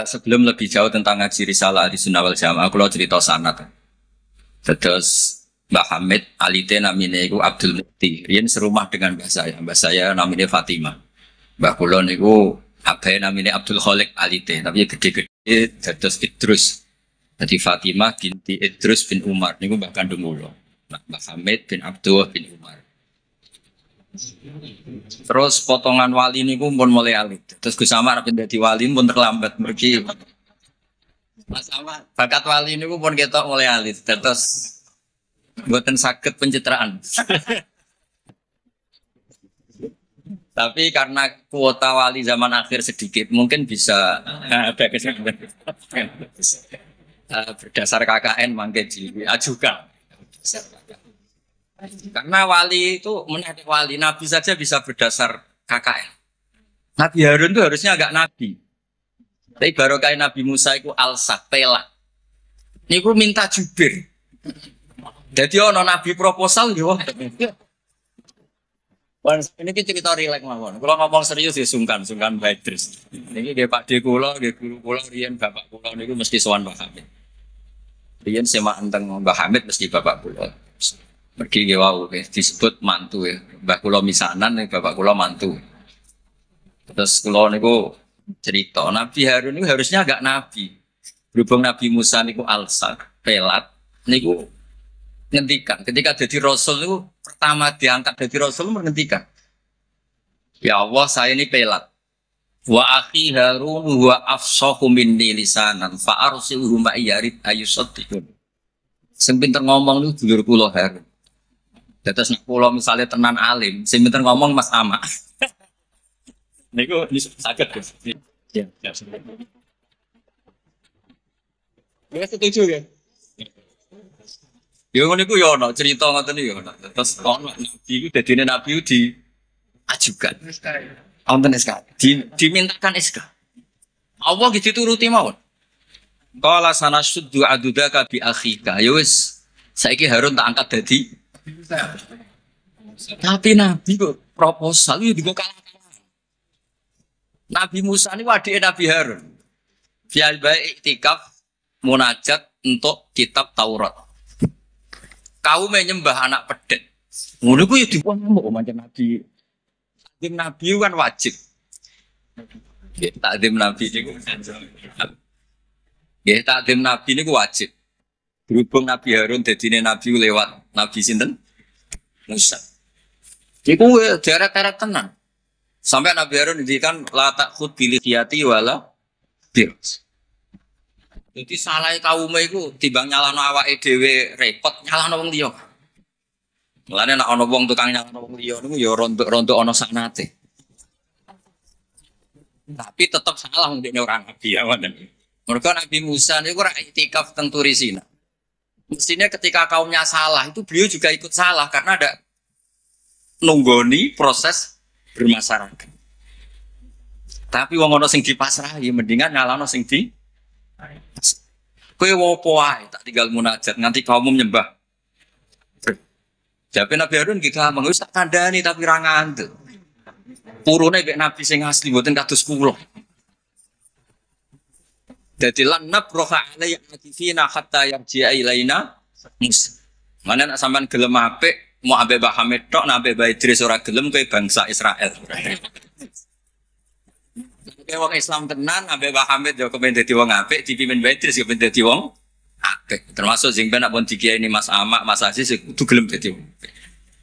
Sebelum lebih jauh tentang ngaji risalah di Sunnah wal Jamaah, kalau cerita sanad. Terus Mbah Hamid alite namine iku Abdul Mukti. Riyen serumah dengan mbah saya. Mbah saya namine Fatimah. Mbah kula niku abahe namine Abdul Khaliq alite, tapi gede-gede dados Idrus. Jadi Fatimah binti Idrus bin Umar niku mbah kandung kula. Mbah Hamid bin Abdullah bin Umar. Terus potongan wali niku pun mulai alit. Terus Gus Samar pindah di wali pun terlambat mergi. Mas Ahmad, bakat wali niku pun ketok mulai alit. Terus mboten saged pencitraan. Tapi karena kuota wali zaman akhir sedikit, mungkin bisa ada kesempatan berdasar KKN mangke diajukan. Karena wali itu menarik wali, Nabi saja bisa berdasar KKN. Nabi Harun itu harusnya agak Nabi. Tapi baru kayak Nabi Musa itu alsak, pelak. Ini aku minta jubir. Jadi ono Nabi proposal ya. Ini cerita rileks mawon. Kalau ngomong serius ya sungkan baik terus. Ini dia Pak D kula, dia guru kula, riyen bapak kula niku mesti sowan Mbah Hamid. Riyen semak enteng Mbah Hamid mesti bapak kula. Pergi ke wau, disebut mantu ya. Mbah kula misanan, bapak kula mantu. Terus kula niku cerita, Nabi Harun itu harusnya agak nabi. Berhubung Nabi Musa niku alsak, pelat, niku ngendikan. Ketika jadi Rasul niku pertama diangkat jadi Rasul menghentikan. Ya Allah, saya ini pelat. Wa akhi Harun wa afsahu minni lisanan fa arsilhu ma'iyarid ayusaddiqun. Sing pinter ngomong niku dulur kula Harun. Terus nek kula misalnya tenan alim, sing pinter ngomong Mas Ama. Niku saged Gus. Ya, ya. Ya setuju ya. Ya ngono iku ya ono cerita ngoten iki ya ono. Terus ono nabi iku dadine nabi diajukan. Wonten SK. Dimintakan SK. Allah gitu turuti mawon. Qala sanasuddu adudaka bi akhika. Ya wis saiki Harun tak angkat dadi tapi Nabi kok proposal itu juga kalah. Nabi Musa ini wadik Nabi Harun. Biar baik iktikaf munajat untuk kitab Taurat. Kau menyembah anak pedet. Ngono ku ya diwong macam Nabi. Takdim Nabi kan wajib. Takdim Nabi niku. Nggih, takdim Nabi niku wajib. Berhubung Nabi Harun dadine Nabi lewat Nabi sinten? Musa. Iku deret-deret tenan. Sampai Nabi Harun ngendikan la takhud bil khiyati wala bir. Jadi salah kaum iku timbang nyalahno awake dhewe repot nyalahno wong liya. Mulane nek ana wong tukang nyalahno wong liya niku ya rontok-rontok ana sanate. Tapi tetap salah wong dene ora nabi ya ngoten. Mergo Nabi Musa niku ora iktikaf teng Turisina. Mestinya ketika kaumnya salah itu beliau juga ikut salah karena ada nunggoni proses bermasyarakat. Tapi wong ana sing dipasrahi mendingan nyalano sing di kowe wopo wae tak tinggal munajat nganti kaum nyembah. Jabe Nabi Harun kita mengurus tak kandhani tapi ra ngandel. Purune mek nabi sing asli mboten kados kula. Dadi lan nabroha alai akifina hatta yarji'a ilaina mus. Mana nak sampean gelem apik mau ambek Mbah Hamid tok nak ambek Mbah Idris ora gelem kowe bangsa Israel. Kowe wong Islam tenan ambek Mbah Hamid yo kepen dadi wong apik, dipimpin Mbah Idris yo kepen dadi wong apik. Termasuk sing ben nak pun dikiyaini Mas Amak, Mas Aziz kudu gelem dadi wong apik.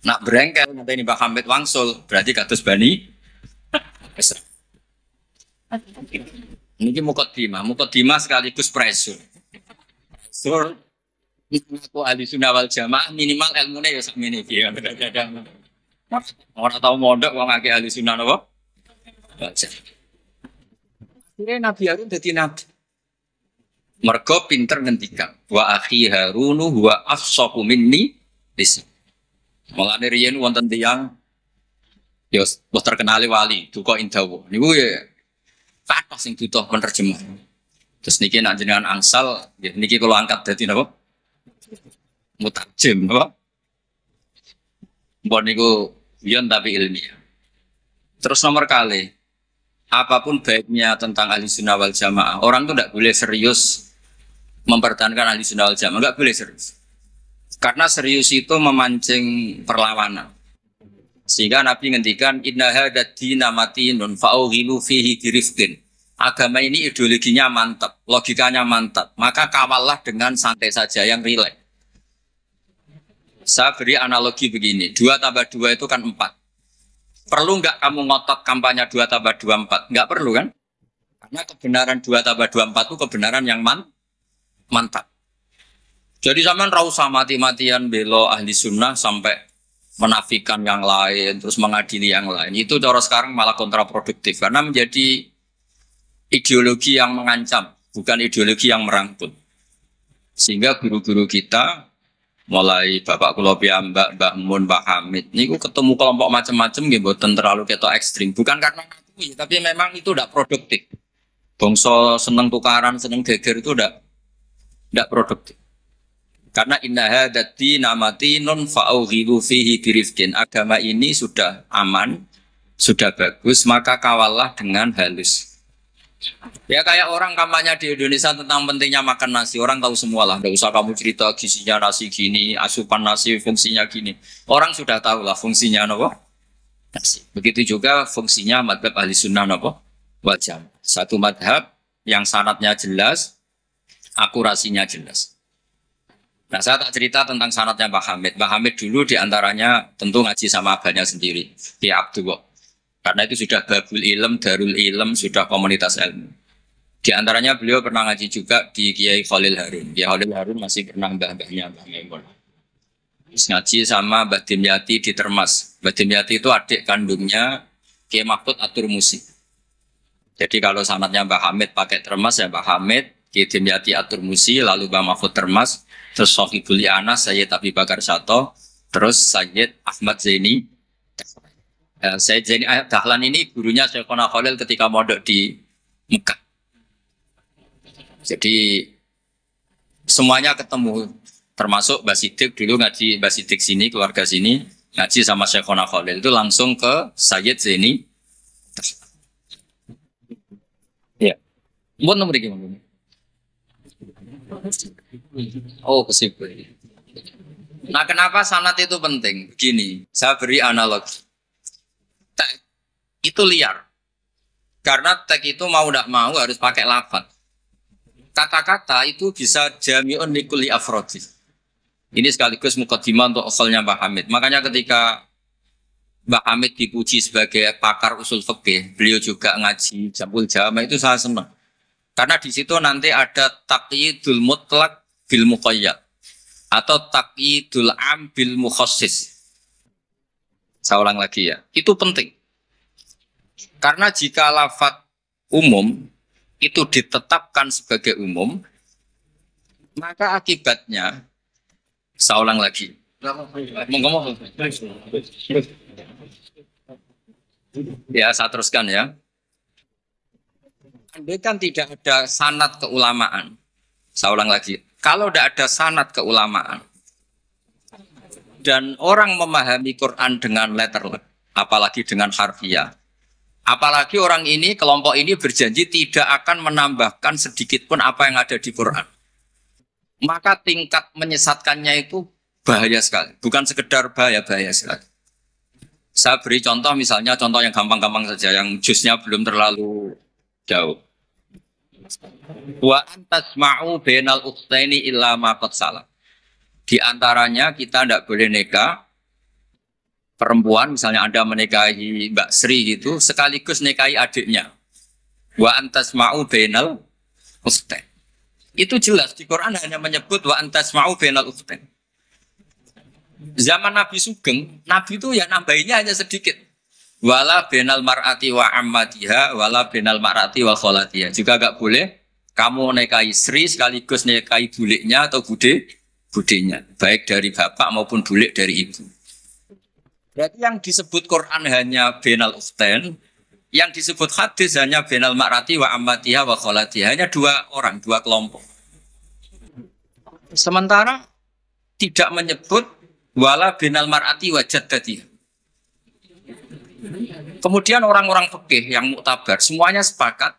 Nak brengkel ngenteni Mbah Hamid wangsul berarti kados Bani Israil. Ini mukaddimah sekaligus presul. Sur aku ahli sunnah wal jamaah minimal ilmunya ya sakmene iki ya. Ora tau mondok wong akeh ahli sunnah napa? Akhirnya Nabi Harun dadi nabi. Mergo pinter ngendikan wa akhi Harunu huwa afsahu minni lisan. Mulane riyen wonten tiyang ya wis terkenal wali duka indawa. Niku ya kata sing butuh penerjemah. Terus niki nak jenengan angsal, niki kalau angkat dadi napa? Mutarjem, napa? Mbon niku yen tapi ilmiah. Terus nomor kali apapun baiknya tentang ahli sunnah wal jamaah, orang tuh tidak boleh serius mempertahankan ahli sunnah wal jamaah, nggak boleh serius. Karena serius itu memancing perlawanan. Sehingga Nabi ngendikan inna hadzal dina matinun fa'ughilu fihi birifqin. Agama ini ideologinya mantap, logikanya mantap. Maka kawallah dengan santai saja, yang rileks. Saya beri analogi begini, 2 tambah 2 itu kan 4. Perlu nggak kamu ngotot kampanye 2 tambah 2 4? Nggak perlu kan? Karena kebenaran 2 tambah 2 4 itu kebenaran yang mantap. Jadi sampean ra usah mati-matian belo ahli sunnah sampai menafikan yang lain, terus mengadili yang lain. Itu cara sekarang malah kontraproduktif karena menjadi ideologi yang mengancam, bukan ideologi yang merangkul. Sehingga guru-guru kita, mulai Bapak kula piyambak, Mbah Mun, Mbah Hamid, niku ketemu kelompok macam-macam nggih mboten terlalu ketok ekstrim. Bukan karena ngakui, tapi memang itu tidak produktif. Bangsa seneng tukaran, seneng geger itu tidak produktif. Karena inna hadzal dina matinun fa'ughilu fihi birifqin. Agama ini sudah aman, sudah bagus, maka kawallah dengan halus. Ya kayak orang kampanye di Indonesia tentang pentingnya makan nasi, orang tahu semua lah. Tidak usah kamu cerita gizinya nasi gini, asupan nasi fungsinya gini. Orang sudah tahu lah fungsinya apa? Nasi. Begitu juga fungsinya madhab ahli sunnah apa? Wal jamaah. Satu madhab yang sanadnya jelas, akurasinya jelas. Nah saya tak cerita tentang sanadnya Pak Hamid. Pak Hamid dulu diantaranya tentu ngaji sama abahnya sendiri, di Abdullah. Karena itu sudah babul ilm, darul ilm, sudah komunitas ilmu. Di antaranya beliau pernah ngaji juga di Kiai Khalil Harun. Kiai Khalil Harun masih pernah mbah-mbahnya Mbah Maimun. Ngaji sama Mbah Dimyati di Termas. Mbah Dimyati itu adik kandungnya Kiai Mahfud Atur Musi. Jadi kalau sanadnya Mbah Hamid pakai Termas ya Mbah Hamid, Kiai Dimyati Atur Musi, lalu Mbah Mahfud Termas, terus Sohibul Anas, Sayyid Abi Bakar Sato, terus Sayyid Ahmad Zaini. Sayyid Zaini Dahlan ini gurunya Syekhona Khalil ketika mondok di Mekah. Jadi semuanya ketemu, termasuk Mbah Siddiq dulu ngaji Mbah Siddiq sini, keluarga sini ngaji sama Syekhona Khalil itu langsung ke Sayyid Zaini. Ya, buat nomor gimana? Oh, kesibuk. Nah, kenapa sanad itu penting? Begini, saya beri analogi. Tag itu liar. Karena tag itu mau tidak mau harus pakai lafaz. Kata-kata itu bisa jami'un likuli afrodi. Ini sekaligus mukadimah untuk usulnya Mbah Hamid. Makanya ketika Mbah Hamid dipuji sebagai pakar usul fikih, beliau juga ngaji Jamul Jama, itu saya senang. Karena di situ nanti ada taqyidul mutlak bil muqayyad atau taqyidul am bil mukhassis. Saya ulang lagi ya. Itu penting. Karena jika lafaz umum itu ditetapkan sebagai umum, maka akibatnya, saya ulang lagi. Ya, saya teruskan ya. Andai kan tidak ada sanad keulamaan, saya ulang lagi. Kalau tidak ada sanad keulamaan dan orang memahami Quran dengan letterlet, apalagi dengan harfiah, apalagi orang ini, kelompok ini berjanji tidak akan menambahkan sedikit pun apa yang ada di Quran, maka tingkat menyesatkannya itu bahaya sekali. Bukan sekedar bahaya sekali. Saya beri contoh, misalnya contoh yang gampang-gampang saja, yang jusnya belum terlalu jauh. Wa antasma'u bainal ukhtaini illa ma qad salam. Di antaranya kita tidak boleh nikah perempuan, misalnya Anda menikahi Mbak Sri gitu, sekaligus nikahi adiknya. Wa antasma'u bainal ukhtain. Itu jelas di Quran hanya menyebut wa antasma'u bainal ukhtain. Zaman Nabi Sugeng, Nabi itu ya nambahinnya hanya sedikit. Wala bainal mar'ati wa ammatiha wala bainal mar'ati wa kholatiha. Juga gak boleh kamu nikahi Sri sekaligus nikahi buliknya atau budenya, baik dari bapak maupun bulik dari ibu. Berarti yang disebut Quran hanya bainal ukhtain, yang disebut hadis hanya bainal mar'ati wa ammatiha wa kholatiha, hanya dua orang, dua kelompok. Sementara tidak menyebut wala bainal mar'ati wa jaddatiha. Kemudian orang-orang fikih yang muktabar semuanya sepakat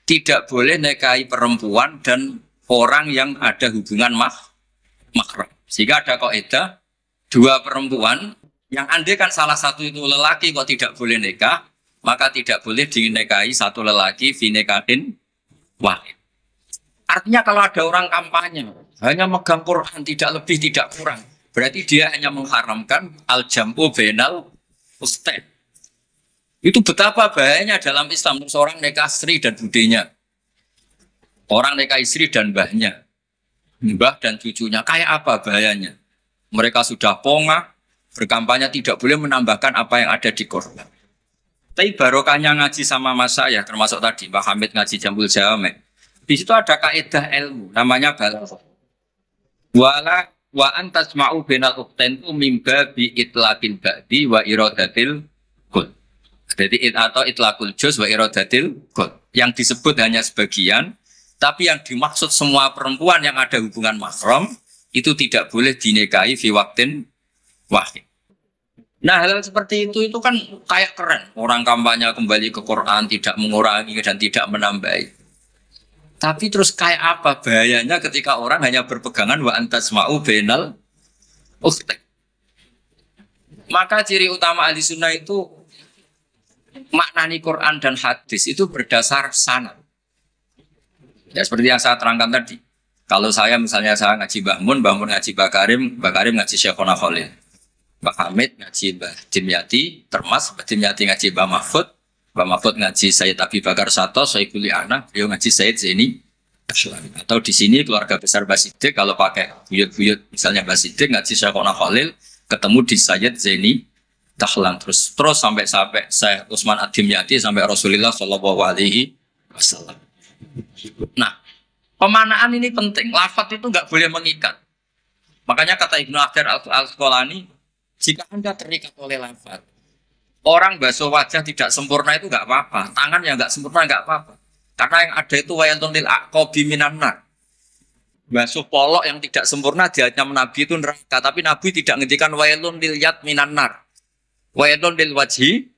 tidak boleh nikahi perempuan dan orang yang ada hubungan mahram. Sehingga ada kaidah dua perempuan yang andai kan salah satu itu lelaki kok tidak boleh nikah, maka tidak boleh dinikahi satu lelaki fi nikahin wahid. Artinya kalau ada orang kampanye hanya megang Quran tidak lebih tidak kurang, berarti dia hanya mengharamkan al-jam'u bainal ustad. Itu betapa bahayanya dalam Islam seorang nikah istri dan budenya. Orang nikah istri dan mbahnya. Mbah dan cucunya. Kayak apa bahayanya? Mereka sudah pongah, berkampanye tidak boleh menambahkan apa yang ada di Quran. Tapi barokahnya ngaji sama mas saya, termasuk tadi Pak Hamid ngaji Jambul Jame. Di situ ada kaidah ilmu, namanya balaghah. Wala wa antasma'u bainal ukhtain mimba bi itlaqil ba'di wa iradatil kul. Jadi atau itlaqul juz wa iradatil kul. Yang disebut hanya sebagian, tapi yang dimaksud semua perempuan yang ada hubungan mahram itu tidak boleh dinikahi fi waqtin wahid. Nah, hal seperti itu kan kayak keren. Orang kampanye kembali ke Quran, tidak mengurangi dan tidak menambahi. Tapi terus kayak apa bahayanya ketika orang hanya berpegangan wa antasma'u bainal ukhtain. Maka ciri utama ahli sunnah itu maknani Quran dan hadis itu berdasar sanad. Ya seperti yang saya terangkan tadi. Kalau saya misalnya saya ngaji Mbah Mun ngaji Mbah Karim ngaji Syekhona Khalil. Mbah Hamid ngaji Mbah Dimyati, Termas Mbah Dimyati ngaji Mbah Mahfud ngaji Sayyid Abi Bakar Sato, Sayyidul Li'ana, beliau ngaji Sayyid Zaini. Atau di sini keluarga besar Mbah Siddiq kalau pakai buyut-buyut misalnya Mbah Siddiq ngaji Syekhona Khalil ketemu di Sayyid Zaini Dahlan terus sampai Syekh Utsman Ad-Dimyati sampai Rasulullah Shallallahu Alaihi Wasallam. Nah, pemanaan ini penting. Lafadz itu nggak boleh mengikat. Makanya kata Ibnu Hajar Al-Asqalani, jika Anda terikat oleh lafadz, orang basuh wajah tidak sempurna itu nggak apa-apa, tangan yang nggak sempurna nggak apa-apa. Karena yang ada itu wayantun lil aqabi minan nar. Basuh polok yang tidak sempurna diancam Nabi itu neraka, tapi Nabi tidak ngendikan wayantun lil yad minan nar. Wayantun lil wajhi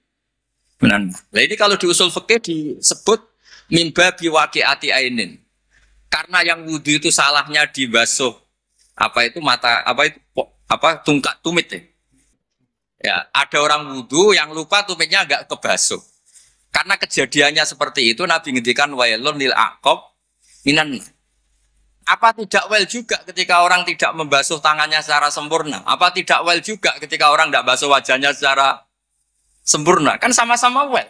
minan nar. Nah, ini kalau di usul fikih disebut mimba biwaqi'ati ainin. Karena yang wudu itu salahnya dibasuh tungkat tumit ya. Ya, ada orang wudu yang lupa tumitnya agak kebasuh. Karena kejadiannya seperti itu Nabi ngendikan wailun lil aqab minan. Apa tidak well juga ketika orang tidak membasuh tangannya secara sempurna? Apa tidak well juga ketika orang tidak basuh wajahnya secara sempurna? Kan sama-sama well.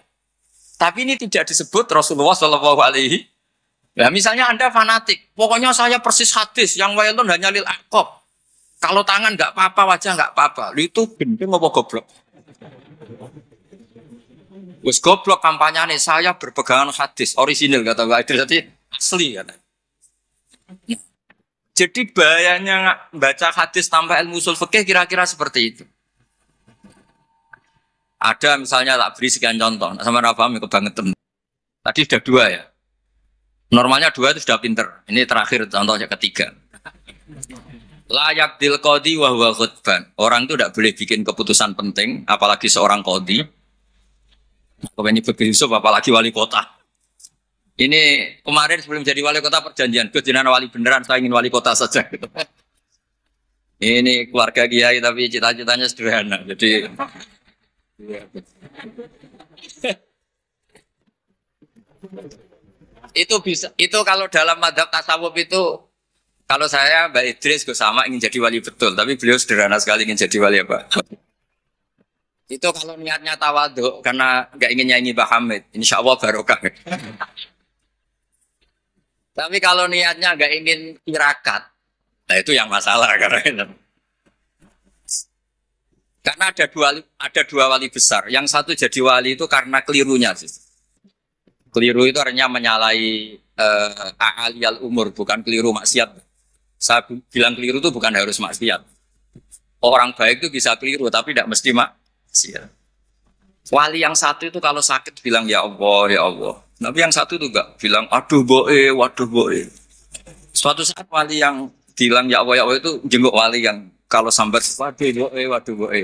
Tapi ini tidak disebut Rasulullah Shallallahu Alaihi. Ya misalnya Anda fanatik, pokoknya saya persis hadis yang wailun hanya lil aqab. Kalau tangan nggak apa-apa, wajah nggak apa-apa. Itu gendeng apa goblok? Wes goblok kampanyane saya berpegangan hadis orisinil kata Pak Idris tadi asli kata. Jadi bahayanya baca hadis tanpa ilmu usul fikih kira-kira seperti itu. Ada misalnya tak beri sekian contoh, sama Rafa kebangetan. Tadi sudah 2 ya. Normalnya 2 itu sudah pinter. Ini terakhir contohnya ketiga. Layak dil qadi wa huwa khutban. Orang itu tidak boleh bikin keputusan penting, apalagi seorang qadi. Kalau ini Bakri Yusuf, apalagi wali kota. Ini kemarin sebelum jadi wali kota perjanjian, gue jenengan wali beneran, saya ingin wali kota saja. Ini keluarga kiai tapi cita-citanya sederhana. Jadi itu bisa. Itu kalau dalam madhab tasawuf itu. Kalau saya Mbak Idris gue sama ingin jadi wali betul, tapi beliau sederhana sekali ingin jadi wali apa? Itu kalau niatnya tawadhu karena nggak ingin nyanyi Mbak Hamid, insya Allah barokah. Tapi kalau niatnya nggak ingin tirakat, nah itu yang masalah karena ada dua wali besar. Yang satu jadi wali itu karena kelirunya sih. Keliru itu artinya menyalahi a'aliyal umur, bukan keliru maksiat. Saya bilang keliru itu bukan harus maksiat. Orang baik itu bisa keliru, tapi tidak mesti maksiat. Wali yang satu itu kalau sakit bilang ya Allah, ya Allah. Tapi yang satu itu enggak bilang aduh boe, waduh boe. Suatu saat wali yang bilang ya Allah itu jenguk wali yang kalau sambat waduh boe, waduh boe.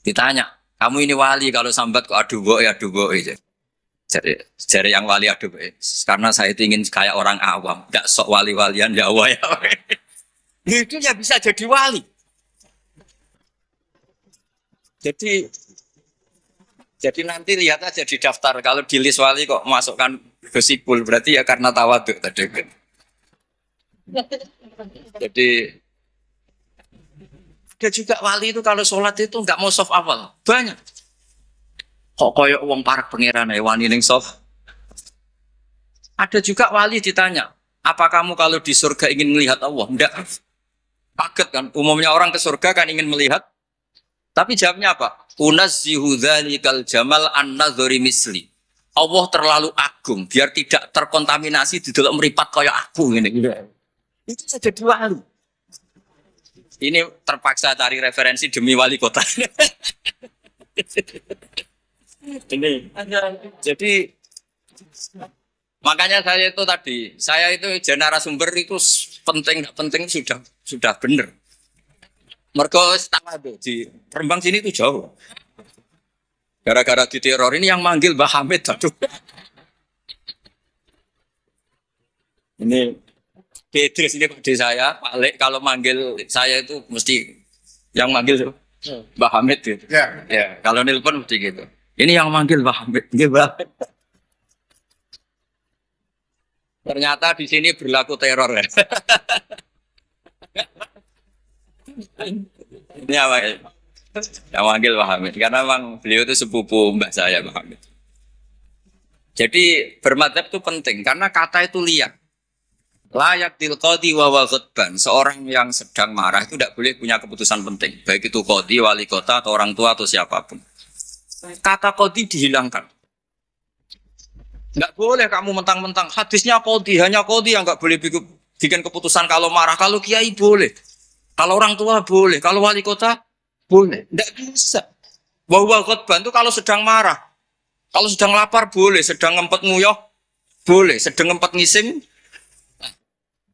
Ditanya, Kamu ini wali kalau sambat kok aduh boy aja. Jadi yang wali aduh boy. Karena saya itu ingin kayak orang awam, tidak sok wali-walian ya Allah ya. Itu ya bisa jadi wali. Jadi jadi nanti lihat aja di daftar kalau di list wali kok masukkan Gusipul berarti ya karena tawaduk tadi. Jadi ada juga wali itu kalau sholat itu nggak mau soft awal banyak. Kok koyok uang parak pangeran ya wani ning soft. Ada juga wali ditanya, apa kamu kalau di surga ingin melihat Allah? Enggak. Kaget kan? Umumnya orang ke surga kan ingin melihat. Tapi jawabnya apa? Unazzihu dzalikal jamal an-nadzuri misli. Allah terlalu agung biar tidak terkontaminasi di dalam meripat kayak aku ini. Itu saja dua wali. Ini terpaksa cari referensi demi wali kota. Ini. Jadi makanya saya itu narasumber itu penting sudah benar. Mergo tawadhu di Rembang sini itu jauh. Gara-gara diteror ini yang manggil Mbah Hamid aduh. Ini Bedres ini Pak saya, Pak Lek kalau manggil saya itu mesti yang manggil Mbah Hamid gitu. Ya, kalau nelpon mesti gitu. Ini yang manggil Mbah Hamid, nggih Mbah. Ternyata di sini berlaku teror ya. Ini apa ya? Yang manggil Mbah Hamid karena memang beliau itu sepupu mbah saya Mbah Hamid. Jadi bermadzhab itu penting karena kata itu liar. Layak tilqadi wa ghadban. Seorang yang sedang marah itu tidak boleh punya keputusan penting, baik itu qadi, wali kota atau orang tua atau siapapun. Kata qadi dihilangkan. Enggak boleh kamu mentang-mentang hadisnya qadi, hanya qadi yang enggak boleh bikin keputusan kalau marah. Kalau kiai boleh. Kalau orang tua boleh, kalau wali kota boleh. Enggak bisa. Wa ghadban itu kalau sedang marah. Kalau sedang lapar boleh, sedang ngempet nguyuh boleh, sedang ngempet ngising.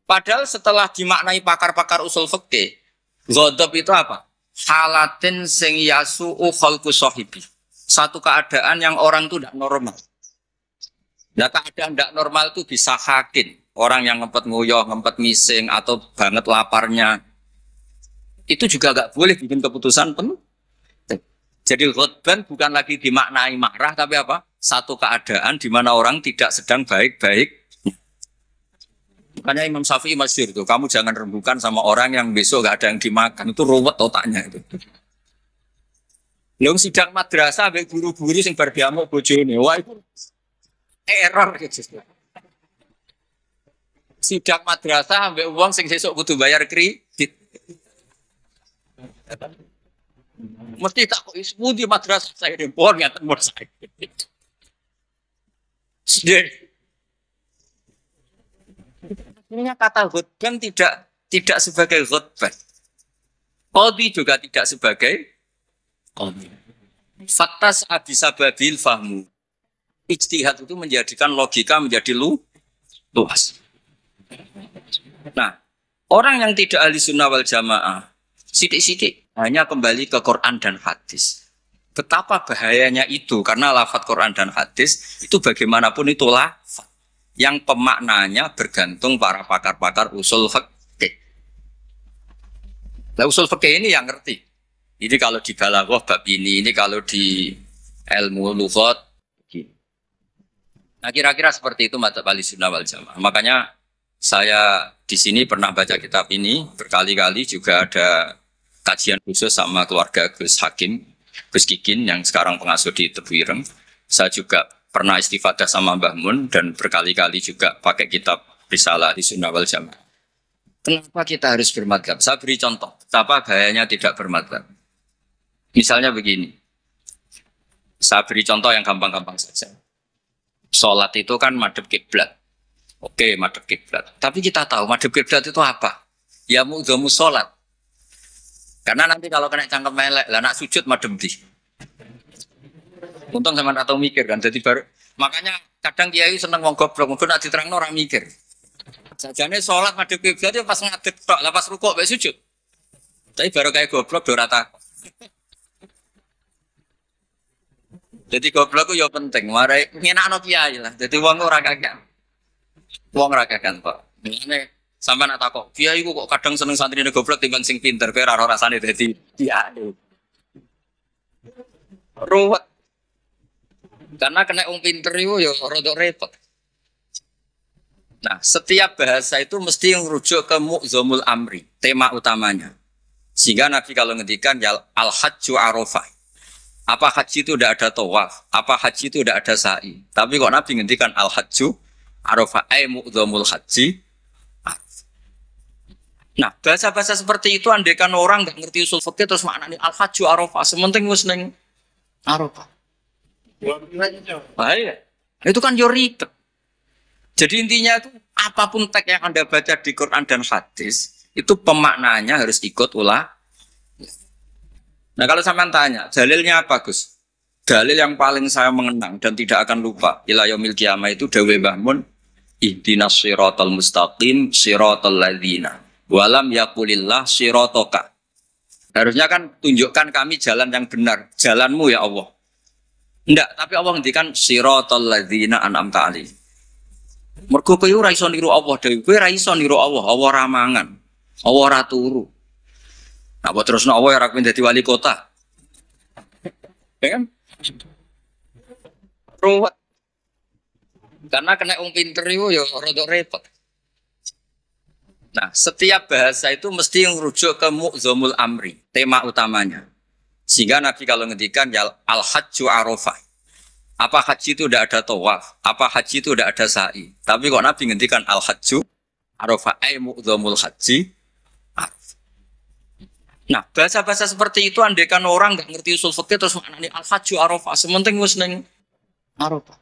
Padahal setelah dimaknai pakar-pakar usul fikih, ghadab itu apa? Halatin sing yasu'u khalqu sahibi. Satu keadaan yang orang itu tidak normal. Nah, keadaan tidak normal itu bisa hakin. Orang yang ngempet nguyuh, ngempet ngising, atau banget laparnya. Itu juga nggak boleh bikin keputusan penting. Jadi ghadban bukan lagi dimaknai marah, tapi apa? Satu keadaan di mana orang tidak sedang baik-baik. Makanya Imam Syafi'i masyhur itu, kamu jangan rembukan sama orang yang besok gak ada yang dimakan, itu ruwet otaknya itu. Yang sidang madrasah ambek guru-guru sing bar diamuk bojone, wah itu error gitu. Sidang madrasah ambek uang sing sesuk kudu bayar kredit. Mesti tak kok di madrasah saya dempor ngaten mur saya. Ini kata ghadban tidak sebagai ghadban. Qadhi juga tidak sebagai qadhi. Fatas abisababil fahmu. Ijtihad itu menjadikan logika menjadi luas. Nah, orang yang tidak ahli sunnah wal jamaah, sidik-sidik hanya kembali ke Quran dan hadis. Betapa bahayanya itu, karena lafaz Quran dan hadis itu bagaimanapun itu lafaz yang pemaknanya bergantung para pakar-pakar usul fikih. Nah, usul fikih ini yang ngerti. Ini kalau di balaghah bab ini kalau di ilmu lughat. Nah, kira-kira seperti itu madzhab Ahlussunnah wal Jamaah. Makanya saya di sini pernah baca kitab ini berkali-kali, juga ada kajian khusus sama keluarga Gus Hakim, Gus Kikin yang sekarang pengasuh di Tebuireng. Saya juga pernah istifadah sama Mbah Mun dan berkali-kali juga pakai kitab Risalah di Sunnah wal Jamaah. Kenapa kita harus bermadzhab? Saya beri contoh, betapa bahayanya tidak bermadzhab. Misalnya begini, saya beri contoh yang gampang-gampang saja. Sholat itu kan madhep kiblat. Oke, madhep kiblat. Tapi kita tahu madhep kiblat itu apa? Ya mu'dhamu sholat. Karena nanti kalau kena cangkem melek, lah nak sujud madhep di. Untung sama atau mikir kan, jadi baru. Makanya kadang kiai seneng wong goblok, mungkin nak diterangno orang mikir. Sajane sholat madhep kiblat itu pas ngadeg tok, lah pas rukuk mek sujud. Tapi baru kayak goblok do rata. Jadi goblok ku ya penting. Marai ngenakno kiai lah. Jadi wong ora kakek. Wong ora kakek kok. Ngene sampean nak takok, kiai ku kok kadang seneng santrine goblok timbang sing pinter. Kowe ora rasane dadi kiai. Ruwet. Karena kena wong pinter itu ya rada repot. Nah, setiap bahasa itu mesti merujuk ke mu'zamul amri, tema utamanya. Sehingga Nabi kalau ngendikan ya al-hajju arafah. Apa haji itu tidak ada tawaf, apa haji itu tidak ada sa'i. Tapi kok Nabi ngendikan al-hajju arafah ay mu'zamul haji. Nah, bahasa-bahasa seperti itu andaikan orang nggak ngerti usul fikih terus maknanya al-hajju arafah, sementing wis ning arafah. Bahaya. Itu kan yo ribet. Jadi intinya itu apapun teks yang Anda baca di Quran dan hadis itu pemaknaannya harus ikut ulah. Nah kalau sampean tanya, dalilnya apa Gus? Dalil yang paling saya mengenang dan tidak akan lupa ila yaumil qiyamah itu dawe Mbah Mun ihdinas siratal mustaqim siratal ladzina walam yaqulillah sirataka. Harusnya kan tunjukkan kami jalan yang benar, jalanmu ya Allah. Enggak, tapi Allah ngendikan siratal ladzina an'amta alaihim. Mergo kowe ora iso niru Allah dhewe, kowe ora iso niru Allah, Allah ora mangan, Allah ora turu. Nah, apa terusno Allah ora pengen dadi wali kota. Ya kan? Ruwet. Karena kena wong pinter itu ya rada repot. Nah, setiap bahasa itu mesti merujuk ke mu'zamul amri, tema utamanya. Sehingga Nabi kalau ngendikan ya al-hajju arafah. Apa haji itu tidak ada tawaf, apa haji itu tidak ada sa'i. Tapi kok Nabi ngendikan al-hajju arafah ay mu'zamul haji. Nah, bahasa-bahasa seperti itu andaikan orang nggak ngerti usul fikih terus maknanya al-hajju arafah, sementing wis ning arafah.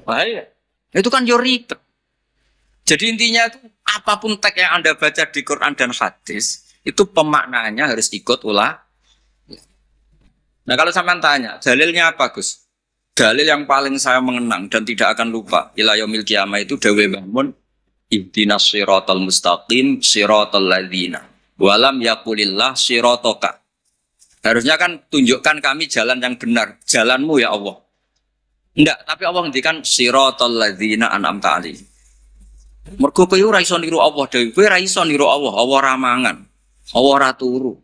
Bahaya. Itu kan yo ribet. Jadi intinya itu apapun teks yang Anda baca di Quran dan hadis itu pemaknaannya harus ikut ulah. Nah kalau sampean tanya, dalilnya apa Gus? Dalil yang paling saya mengenang dan tidak akan lupa ila yaumil qiyamah itu dawe Mbah Mun ihdinas siratal mustaqim siratal ladzina walam yaqulillah sirataka. Harusnya kan tunjukkan kami jalan yang benar, jalanmu ya Allah. Enggak, tapi Allah ngendikan siratal ladzina an'amta alaihim. Mergo kowe ora iso niru Allah dhewe, kowe ora iso niru Allah, Allah ora mangan, Allah ora turu.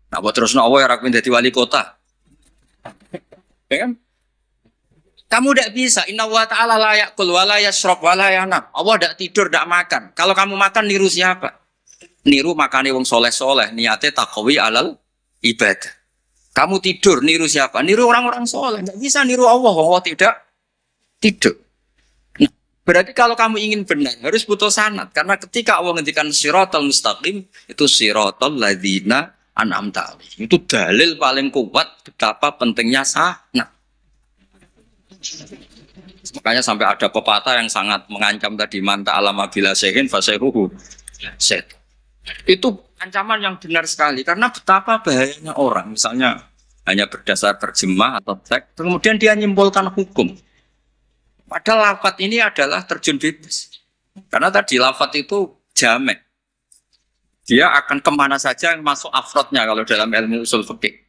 Nah, buat terus Allah ora pengen dadi wali kota. Ya kan? Kamu tidak bisa. Inna wa ta'ala la ya'kul wa la yashrab wa la yanam. Allah tidak tidur, tidak makan. Kalau kamu makan niru siapa? Niru makane wong soleh-soleh, niate taqwi alal ibadah. Kamu tidur niru siapa? Niru orang-orang soleh. Tidak bisa niru Allah, Allah tidak tidur. Nah, berarti kalau kamu ingin benar harus butuh sanad. Karena ketika Allah ngendikan siratal mustaqim itu siratal ladzina an'amta alaihim. Itu dalil paling kuat betapa pentingnya sanad. Makanya sampai ada pepatah yang sangat mengancam tadi manta alama bila sehin fasehuhu set. Itu ancaman yang benar sekali karena betapa bahayanya orang misalnya hanya berdasar terjemah atau teks kemudian dia menyimpulkan hukum. Padahal lafaz ini adalah terjun bebas. Karena tadi lafaz itu jamek. Dia akan kemana saja yang masuk afrodnya kalau dalam ilmu usul fikih.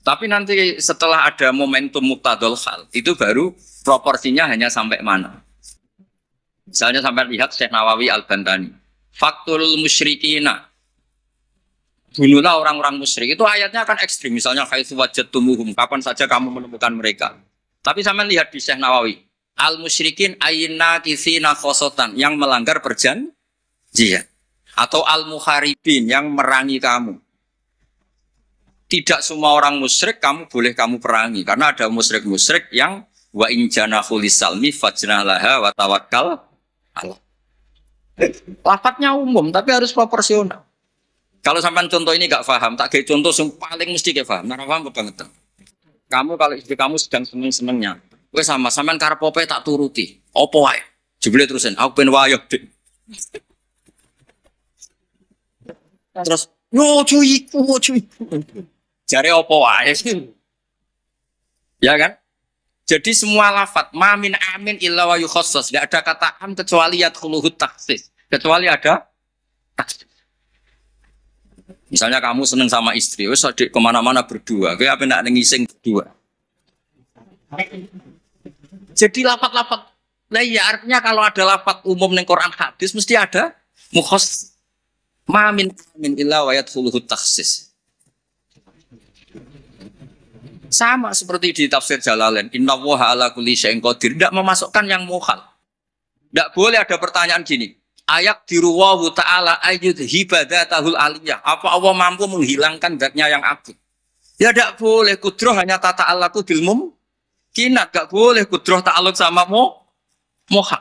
Tapi nanti setelah ada momentum muqtadul hal, itu baru proporsinya hanya sampai mana. Misalnya sampai lihat Syekh Nawawi Al-Bantani. Fakturul musyrikina. Bunuhlah orang-orang musyrik. Itu ayatnya akan ekstrim. Misalnya haitsu wajadtumuhum, kapan saja kamu menemukan mereka. Tapi sampai lihat di Syekh Nawawi. Al-musyrikin ayinna kisina khosotan, yang melanggar perjanjian. Atau al-muharibin yang merangi kamu. Tidak semua orang musyrik kamu boleh kamu perangi karena ada musyrik-musyrik yang wa in janahu lisalmi fajnalaha wa tawakkal Allah. Lafadznya umum tapi harus proporsional. Kalau sampai contoh ini gak paham, tak kayak contoh yang paling mesti gak paham. Nah, paham banget. Kamu kalau istri kamu sedang seneng-senengnya, wes sama sampean karep opo tak turuti. Opo wae? Jebule terusin, aku ben wayo, Dik. Terus, yo cuy, jare opo wae. Ya kan? Jadi semua lafaz mamin amin illa wa yukhassas, enggak ada kata am kecuali yadkhuluhu takhsis. Kecuali ada takhsis. Misalnya kamu seneng sama istri, wes kemana-mana berdua, kayak apa nak ngising berdua. Jadi lapat-lapat. Nah ya artinya kalau ada lapat umum neng Quran hadis mesti ada mukhos min illa wa yadkhuluhu takhsis. Sama seperti di tafsir Jalalain, innallaha ala kulli syai'in qadir, tidak memasukkan yang mukhal. Tidak boleh ada pertanyaan gini. Ayak diruwahu ta'ala ayyud hibadatahul aliyah. Apa Allah mampu menghilangkan zatnya yang agung? Ya tidak boleh. Kudroh hanya tata Allahku bilmum. Kinat gak boleh kudroh ta'aluk sama moha.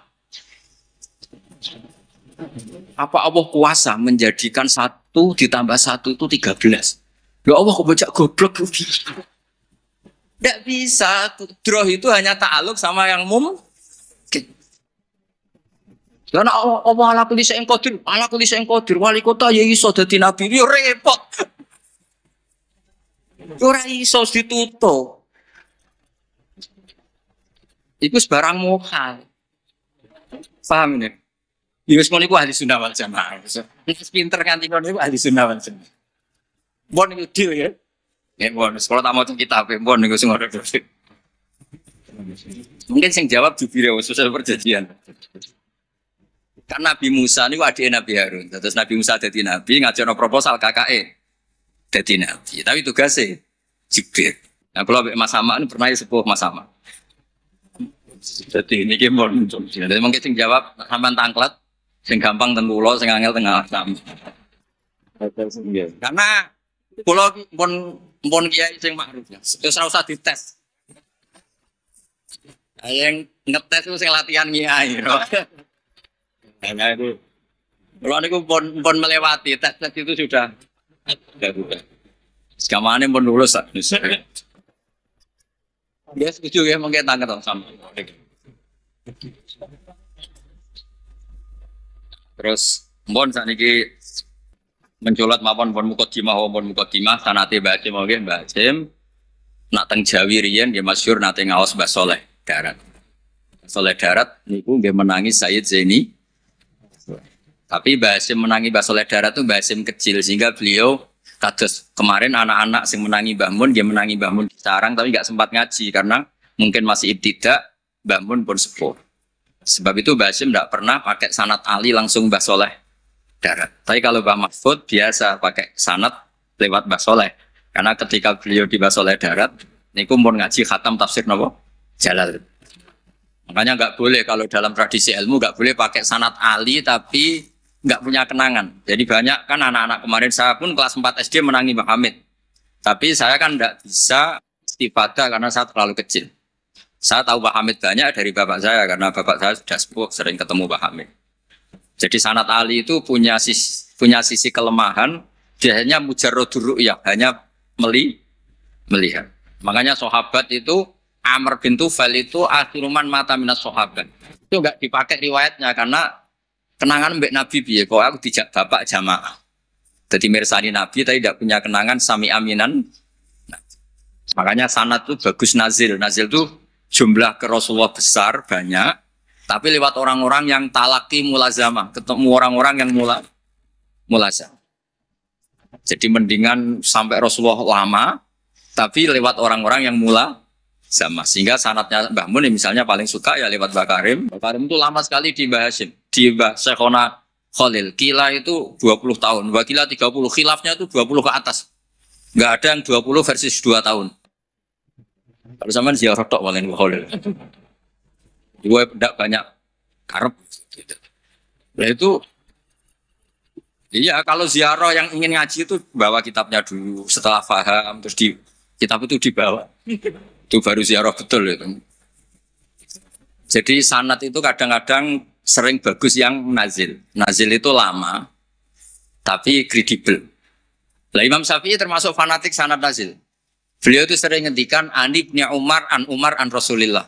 Apa Allah kuasa menjadikan 1 ditambah 1 itu 13? Ya Allah kok bocah goblok. Tidak bisa. Kudroh itu hanya ta'aluk sama yang karena Allah ala kulli syai'in qadir, ala kulli syai'in qadir, wali kota ya iso dadi nabi, yo repot. Ora iso ditutup. Iku sebarang mukhal. Paham ini? Wis ngono iku ahli sunnah wal jamaah. Wis pinter kanthi ngono iku ahli sunnah wal jamaah. Bon iku deal ya. Ya bon, sekolah tak mau kitab, bon iku sing ora. Mungkin sing jawab jubire sesuai perjanjian. Kan Nabi Musa ini adiknya Nabi Harun. Terus Nabi Musa jadi Nabi, ngajarno proposal KKE jadi Nabi. Tapi tugasnya Jibril. Nah kalau Mas Hama ini pernah sepuh Mas Hama. Jadi ini gimana muncul. Jadi mungkin sing jawab sampean tangklet, sing gampang ten kula, sing angel tengah sama. Karena kula pun kiai sing makruf ya. Terus ora usah dites. Yang ngetes itu sing latihan kiai. Hanya itu, kalau aku pun melewati tes itu sudah sekarang ini pun lulus. Dia setuju ya mungkin tanggal sama. Terus pun saat ini mencolot maupun mukadimah sanate baca mungkin baca nak teng Jawi riyen dia masyhur nate ngaos Mbah Soleh Darat. Soleh Darat niku nggih menangi Sayyid Zaini. Tapi Mbah Hasyim menangi Mbah Soleh Darat itu Mbah Hasyim kecil sehingga beliau kados kemarin anak-anak yang menangi Mbah Mun, dia menangi Mbah Mun di sarang tapi nggak sempat ngaji karena mungkin masih ibtidak, Mbah Mun pun sepuh. Sebab itu Mbah Hasyim tidak pernah pakai sanad Ali langsung Mbah Soleh Darat. Tapi kalau Mbah Mahfud biasa pakai sanad lewat Mbah Soleh. Karena ketika beliau di Mbah Soleh Darat, niku pun ngaji khatam tafsir napa? Jalal. Makanya nggak boleh kalau dalam tradisi ilmu nggak boleh pakai sanad Ali tapi nggak punya kenangan. Jadi banyak kan anak-anak kemarin saya pun kelas 4 SD menangi Mbah Hamid. Tapi saya kan nggak bisa istifadah karena saya terlalu kecil. Saya tahu Mbah Hamid banyak dari bapak saya karena bapak saya sudah sepuh sering ketemu Mbah Hamid. Jadi sanad Ali itu punya sisi kelemahan. Biasanya mujarradur ru'yah, hanya melihat. Makanya sahabat itu Amr bin Tufail itu akhiruman mata minas sahabat. Itu nggak dipakai riwayatnya karena kenangan mbek Nabi piye kok aku dijak bapak jamaah. Jadi mirsani Nabi tapi tidak punya kenangan sami aminan. Nah, makanya sanad itu bagus nazil. Nazil itu jumlah ke Rasulullah besar banyak, tapi lewat orang-orang yang talaki mulazamah, ketemu orang-orang yang mulazamah. Jadi mendingan sampai Rasulullah lama, tapi lewat orang-orang yang sama. Sehingga sanatnya Mbah Mun misalnya paling suka ya lewat Mbah Karim. Mbah Karim itu lama sekali di Mbah Hasyim. Di Mbah Syekhona Khalil. Kila itu 20 tahun. Mbah Kila 30. Khilafnya itu 20 ke atas. Nggak ada yang 20 versus 2 tahun. Kalau zaman ziarah tok paling Mbah Khalil. Gue tidak banyak karep. Nah itu, iya kalau ziarah yang ingin ngaji itu bawa kitabnya dulu. Setelah paham, terus kitab itu dibawa. Itu baru ziarah betul itu. Jadi sanad itu kadang-kadang sering bagus yang nazil. Nazil itu lama, tapi kredibel. Lah Imam Syafi'i termasuk fanatik sanad nazil. Beliau itu sering ngendikan an Ibnu Umar an Rasulillah.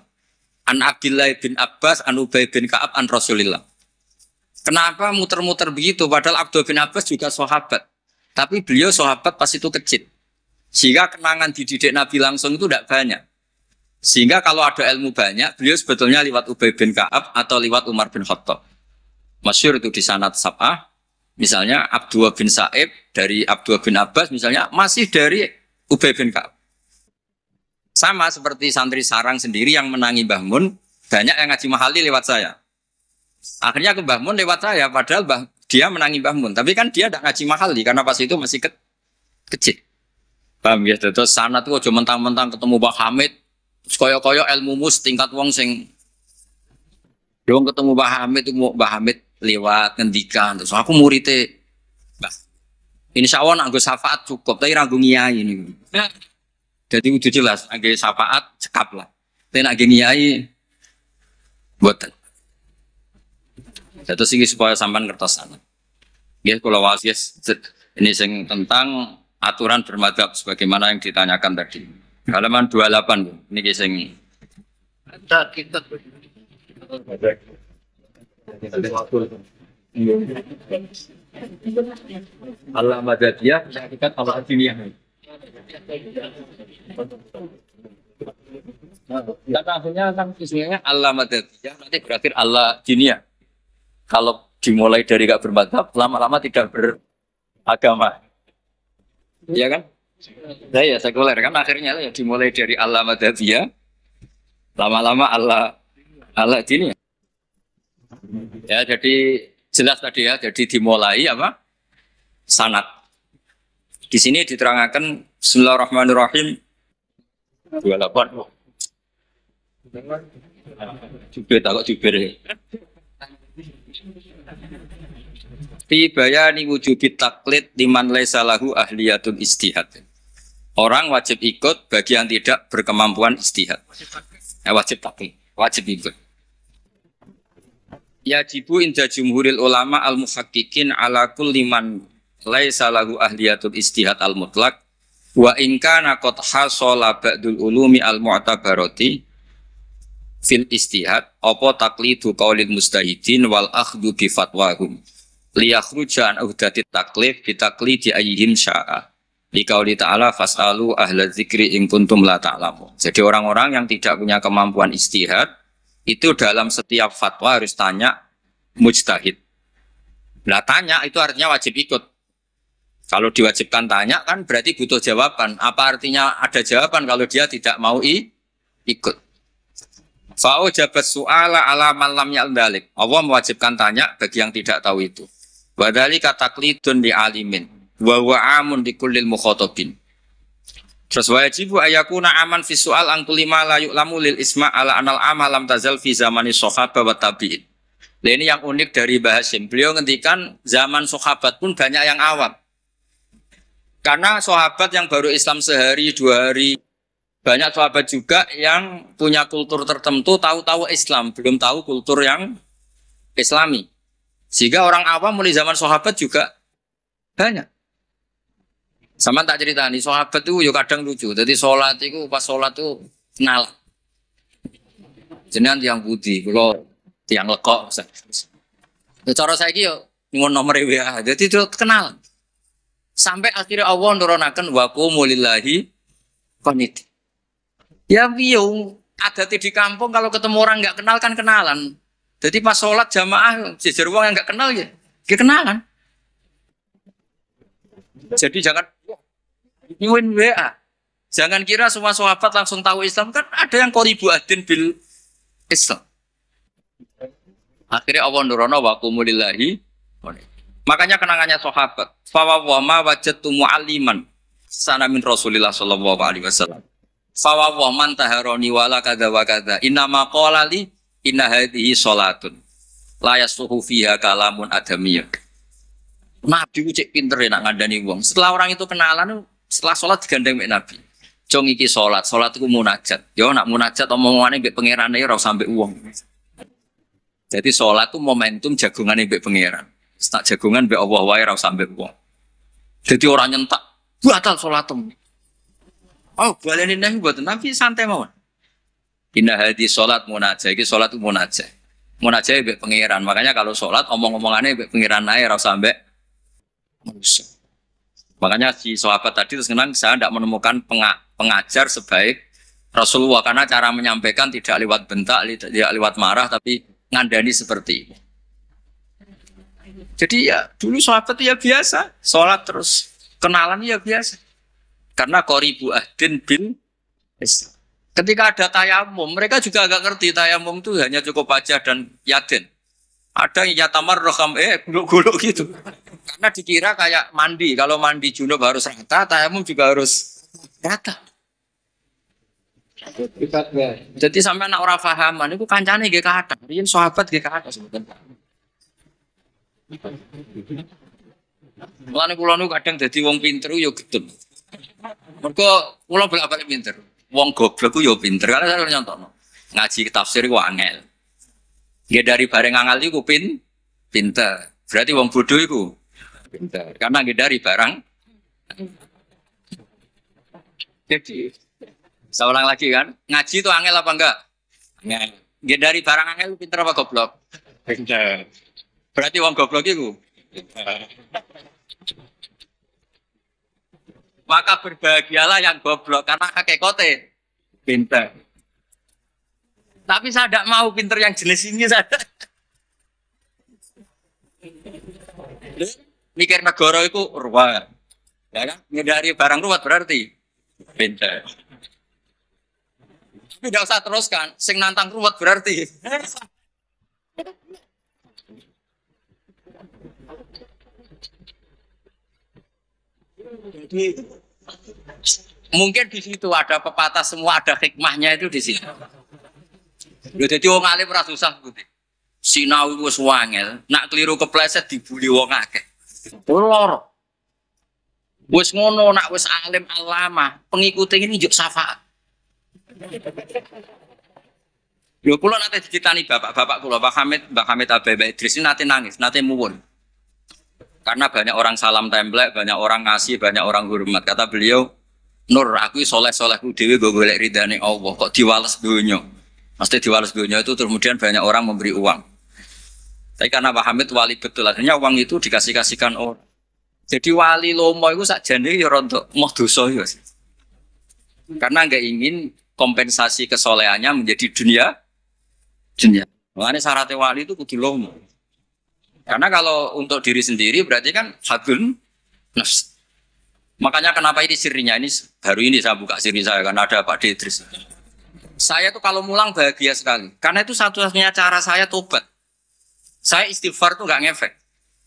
An Abdullah bin Abbas an Ubay bin Ka'ab an Rasulillah. Kenapa muter-muter begitu? Padahal Abdullah bin Abbas juga sahabat. Tapi beliau sahabat pas itu kecil. Sehingga kenangan dididik Nabi langsung itu tidak banyak. Sehingga kalau ada ilmu banyak, beliau sebetulnya lewat Ubay bin Ka'ab atau lewat Umar bin Khattab. Masyhur itu di sanad sab'ah, Misalnya Abdullah bin Sa'ib dari Abdullah bin Abbas misalnya masih dari Ubay bin Ka'ab. Sama seperti santri sarang sendiri yang menangi Mbah Mun, banyak yang ngaji mahali lewat saya. Akhirnya ke Mbah Mun lewat saya, padahal dia menangi Mbah Mun. Tapi kan dia tidak ngaji mahali karena pas itu masih kecil. Paham ya? Terus sana tuh aja mentang-mentang ketemu Mbah Hamid, koyo-koyo ilmu mus tingkat wong sing dong ketemu Mbah Hamid lewat ngendikan. Terus aku muridnya, Mbah, insya Allah nanggo syafaat cukup, tapi ranggo ngiyai ini. Jadi udah jelas, agak syafaat cekap lah. Tapi agak ngiyai buatan. Terus ini supaya sampai kertas sana. Ya kalau wasiat ini sing tentang aturan bermadzhab sebagaimana yang ditanyakan tadi. Halaman 28 ini sing Ada kita Allah madadiyah hakikat Allah dunia. Kata akhirnya kan isinya Allah madadiyah nanti berakhir Allah dunia. Kalau dimulai dari gak bermadzhab, lama-lama tidak beragama. Iya kan? Nah, ya sekuler kan akhirnya ya dimulai dari Allah madadiyah, lama-lama Allah dunia. Ya jadi jelas tadi ya, jadi dimulai apa? Sanad. Di sini diterangkan Bismillahirrahmanirrahim 28. Jubir takut jubir. Fi bayani wujubi taklid liman laisa lahu ahliyatun istihad. Orang wajib ikut bagi yang tidak berkemampuan istihad. Wajib taklid, wajib ikut. Yajibu inda jumhuril ulama al-muhaqqiqin ala kulli man laisa lahu ahliyatul istihad al-mutlaq wa in kana qad hasala ba'dul ulumi al-mu'tabarati fil istihad apa taqlidu qaulil mustahidin wal akhdhu bi fatwahum liyakhruja an uhdati taklif bi taqlidi ayyihim sya'a liqauli ta'ala fasalu ahla dzikri in kuntum la ta'lamun. Jadi orang-orang yang tidak punya kemampuan istihad itu dalam setiap fatwa harus tanya mujtahid. Nah tanya itu artinya wajib ikut. Kalau diwajibkan tanya kan berarti butuh jawaban. Apa artinya ada jawaban kalau dia tidak mau ikut? Fa'u jabat su'ala ala man lam ya'dalik. Allah mewajibkan tanya bagi yang tidak tahu itu. Wadhalika taqlidun li alimin wa huwa amun li kullil mukhatabin. Terus wajibu ayakuna aman fi su'al an kulli ma la yu'lamu lil isma' ala anal amal lam tazal fi zamani sahabah wa tabi'in. Nah, ini yang unik dari Mbah Hasyim. Beliau ngendikan zaman sahabat pun banyak yang awam. Karena sahabat yang baru Islam sehari, 2 hari, banyak sahabat juga yang punya kultur tertentu, tahu-tahu Islam, belum tahu kultur yang Islami. Sehingga orang awam mulai zaman sahabat juga banyak. Sama tak cerita nih, sahabat itu ya kadang lucu. Jadi sholat itu, pas sholat itu kenal. Jenengan tiang budi, kalau tiang lekok. Cara saya ini ya nomor WA, jadi itu kenal. Sampai akhirnya Allah nurunakan waqumu lillahi qanit. Ya biung ada di kampung kalau ketemu orang nggak kenal kan kenalan. Jadi pas sholat jamaah jejer wong yang nggak kenal ya kenalan. Jadi jangan nyuwun WA. Jangan kira semua sahabat langsung tahu Islam, kan ada yang qoribu adin bil Islam. Akhirnya Allah nurono waqumu lillahi qanit. Makanya kenangannya sahabat. Fawawama wajatu mu'alliman sana min Rasulillah sallallahu alaihi wasallam. Fawawaman taharoni wala kada wa kada. Inna maqala li inna hadhihi salatun. La yasuhu fiha kalamun adamiyah. Nabi cek pinter ya nak ngandani wong. Setelah orang itu kenalan, setelah sholat digandeng mek Nabi. Jong iki sholat itu munajat. Yo nak munajat omongane mbek pangerane ora sampai wong. Jadi sholat itu momentum jagungane mbek pangeran. Tak jagungan mbek Allah wae ora sampai wong. Jadi orang nyentak, batal sholatem. Oh, baleni nang mboten Nabi santai mawon. Inna hadhi sholat munajat. Iki sholat itu munajat. Munajat mbek pangeran. Makanya kalau sholat omong-omongane mbek pangeran ae ora sampai manusia. Makanya si sahabat tadi terus kenang saya tidak menemukan pengajar sebaik Rasulullah karena cara menyampaikan tidak lewat bentak, tidak lewat marah, tapi ngandani seperti ini. Jadi ya dulu sahabat ya biasa, sholat terus kenalan ya biasa. Karena qoribu ahdin bil Islam. Ketika ada tayamum, mereka juga agak ngerti tayamum itu hanya cukup wajah dan yaden. Ada yang yatamar roham guluk-guluk gitu. Karena dikira kayak mandi. Kalau mandi junub harus rata, tayamum juga harus rata. Jadi sampai anak orang fahaman itu kancane nggih kathah. Riyen sahabat nggih kathah sebetulnya. Mulane kula nu kadang dadi wong pinter yo gedhe. Mergo kula bolak-balik pinter. Wong goblok ku yo pinter. Karena saya nyontokno. Ngaji tafsir ku angel. Nggih dari bareng angel iku pinter. Berarti wong bodoh iku pinter. Karena nggih dari barang. Jadi saya ulang lagi kan, ngaji itu angel apa enggak? Angel. Nggih dari barang angel pinter apa goblok? Pinter. Berarti wong goblok iku. Maka berbahagialah yang goblok karena hakikate pinter. Tapi saya tidak mau pinter yang jenis ini saya. Mikir negara itu ruwet. Ya kan? Ngindari barang ruwet berarti pinter. Tapi tidak usah teruskan, sing nantang ruwet berarti. Jadi mungkin di situ ada pepatah semua ada hikmahnya itu di situ. Jadi wong alim ora susah putih. Sinau wis wangel, nak keliru kepleset dibuli wong akeh. Loro. Wis ngono nak wis alim alama, pengikute ini njuk syafaat. Lho kula nate dicitani bapak-bapak kula, Mbah Hamid Abebe Idris ini nate nangis, nate muwun. Karena banyak orang salam templek, banyak orang ngasih, banyak orang hormat. Kata beliau, Nur, aku soleh-solehku dewi gue golek ridane Allah. Kok diwales dunia? Mesti diwales dunia itu kemudian banyak orang memberi uang. Tapi karena Pak Hamid wali betul, artinya uang itu dikasih-kasihkan orang. Jadi wali lomo itu sakjane ya rontok moh dosa ya. Karena nggak ingin kompensasi kesolehannya menjadi dunia. Makanya syaratnya wali itu kudu lomo. Karena kalau untuk diri sendiri berarti kan hadun nafs. Makanya kenapa ini sirinya ini baru ini saya buka siri saya karena ada Pak Idris. Saya tuh kalau mulang bahagia sekali. Karena itu satu-satunya cara saya tobat. Saya istighfar tuh nggak ngefek.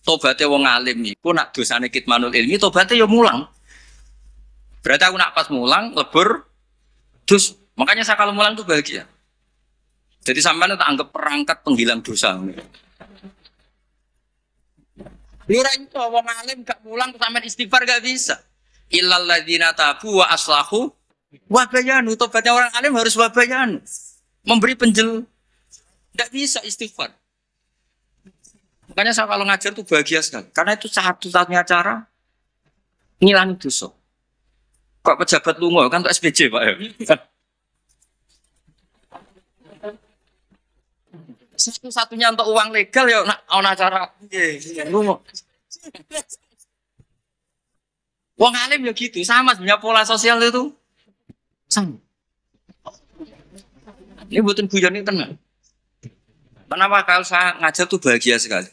Tobatnya wong alim nih. Aku nak dosane kitmanul ilmi tobatnya ya mulang. Berarti aku nak pas mulang lebur terus. Makanya saya kalau mulang tuh bahagia. Jadi sampai itu tak anggap perangkat penghilang dosa. Lura itu wong alim gak mulang sampai istighfar gak bisa. Illal ladzina tabu wa aslahu wa bayanu. Tobatnya orang alim harus wa bayanu. Memberi penjel. Gak bisa istighfar. Makanya saya kalau ngajar tuh bahagia sekali. Karena itu satu-satunya cara ngilangi dosa. Kok pejabat lungo kan untuk SPJ Pak ya. Satu-satunya untuk uang legal ya ana cara lungo. Wong alim ya gitu, sama sebenarnya pola sosial itu sama. Ini buatan guyon ini tenang. Kenapa kalau saya ngajar tuh bahagia sekali?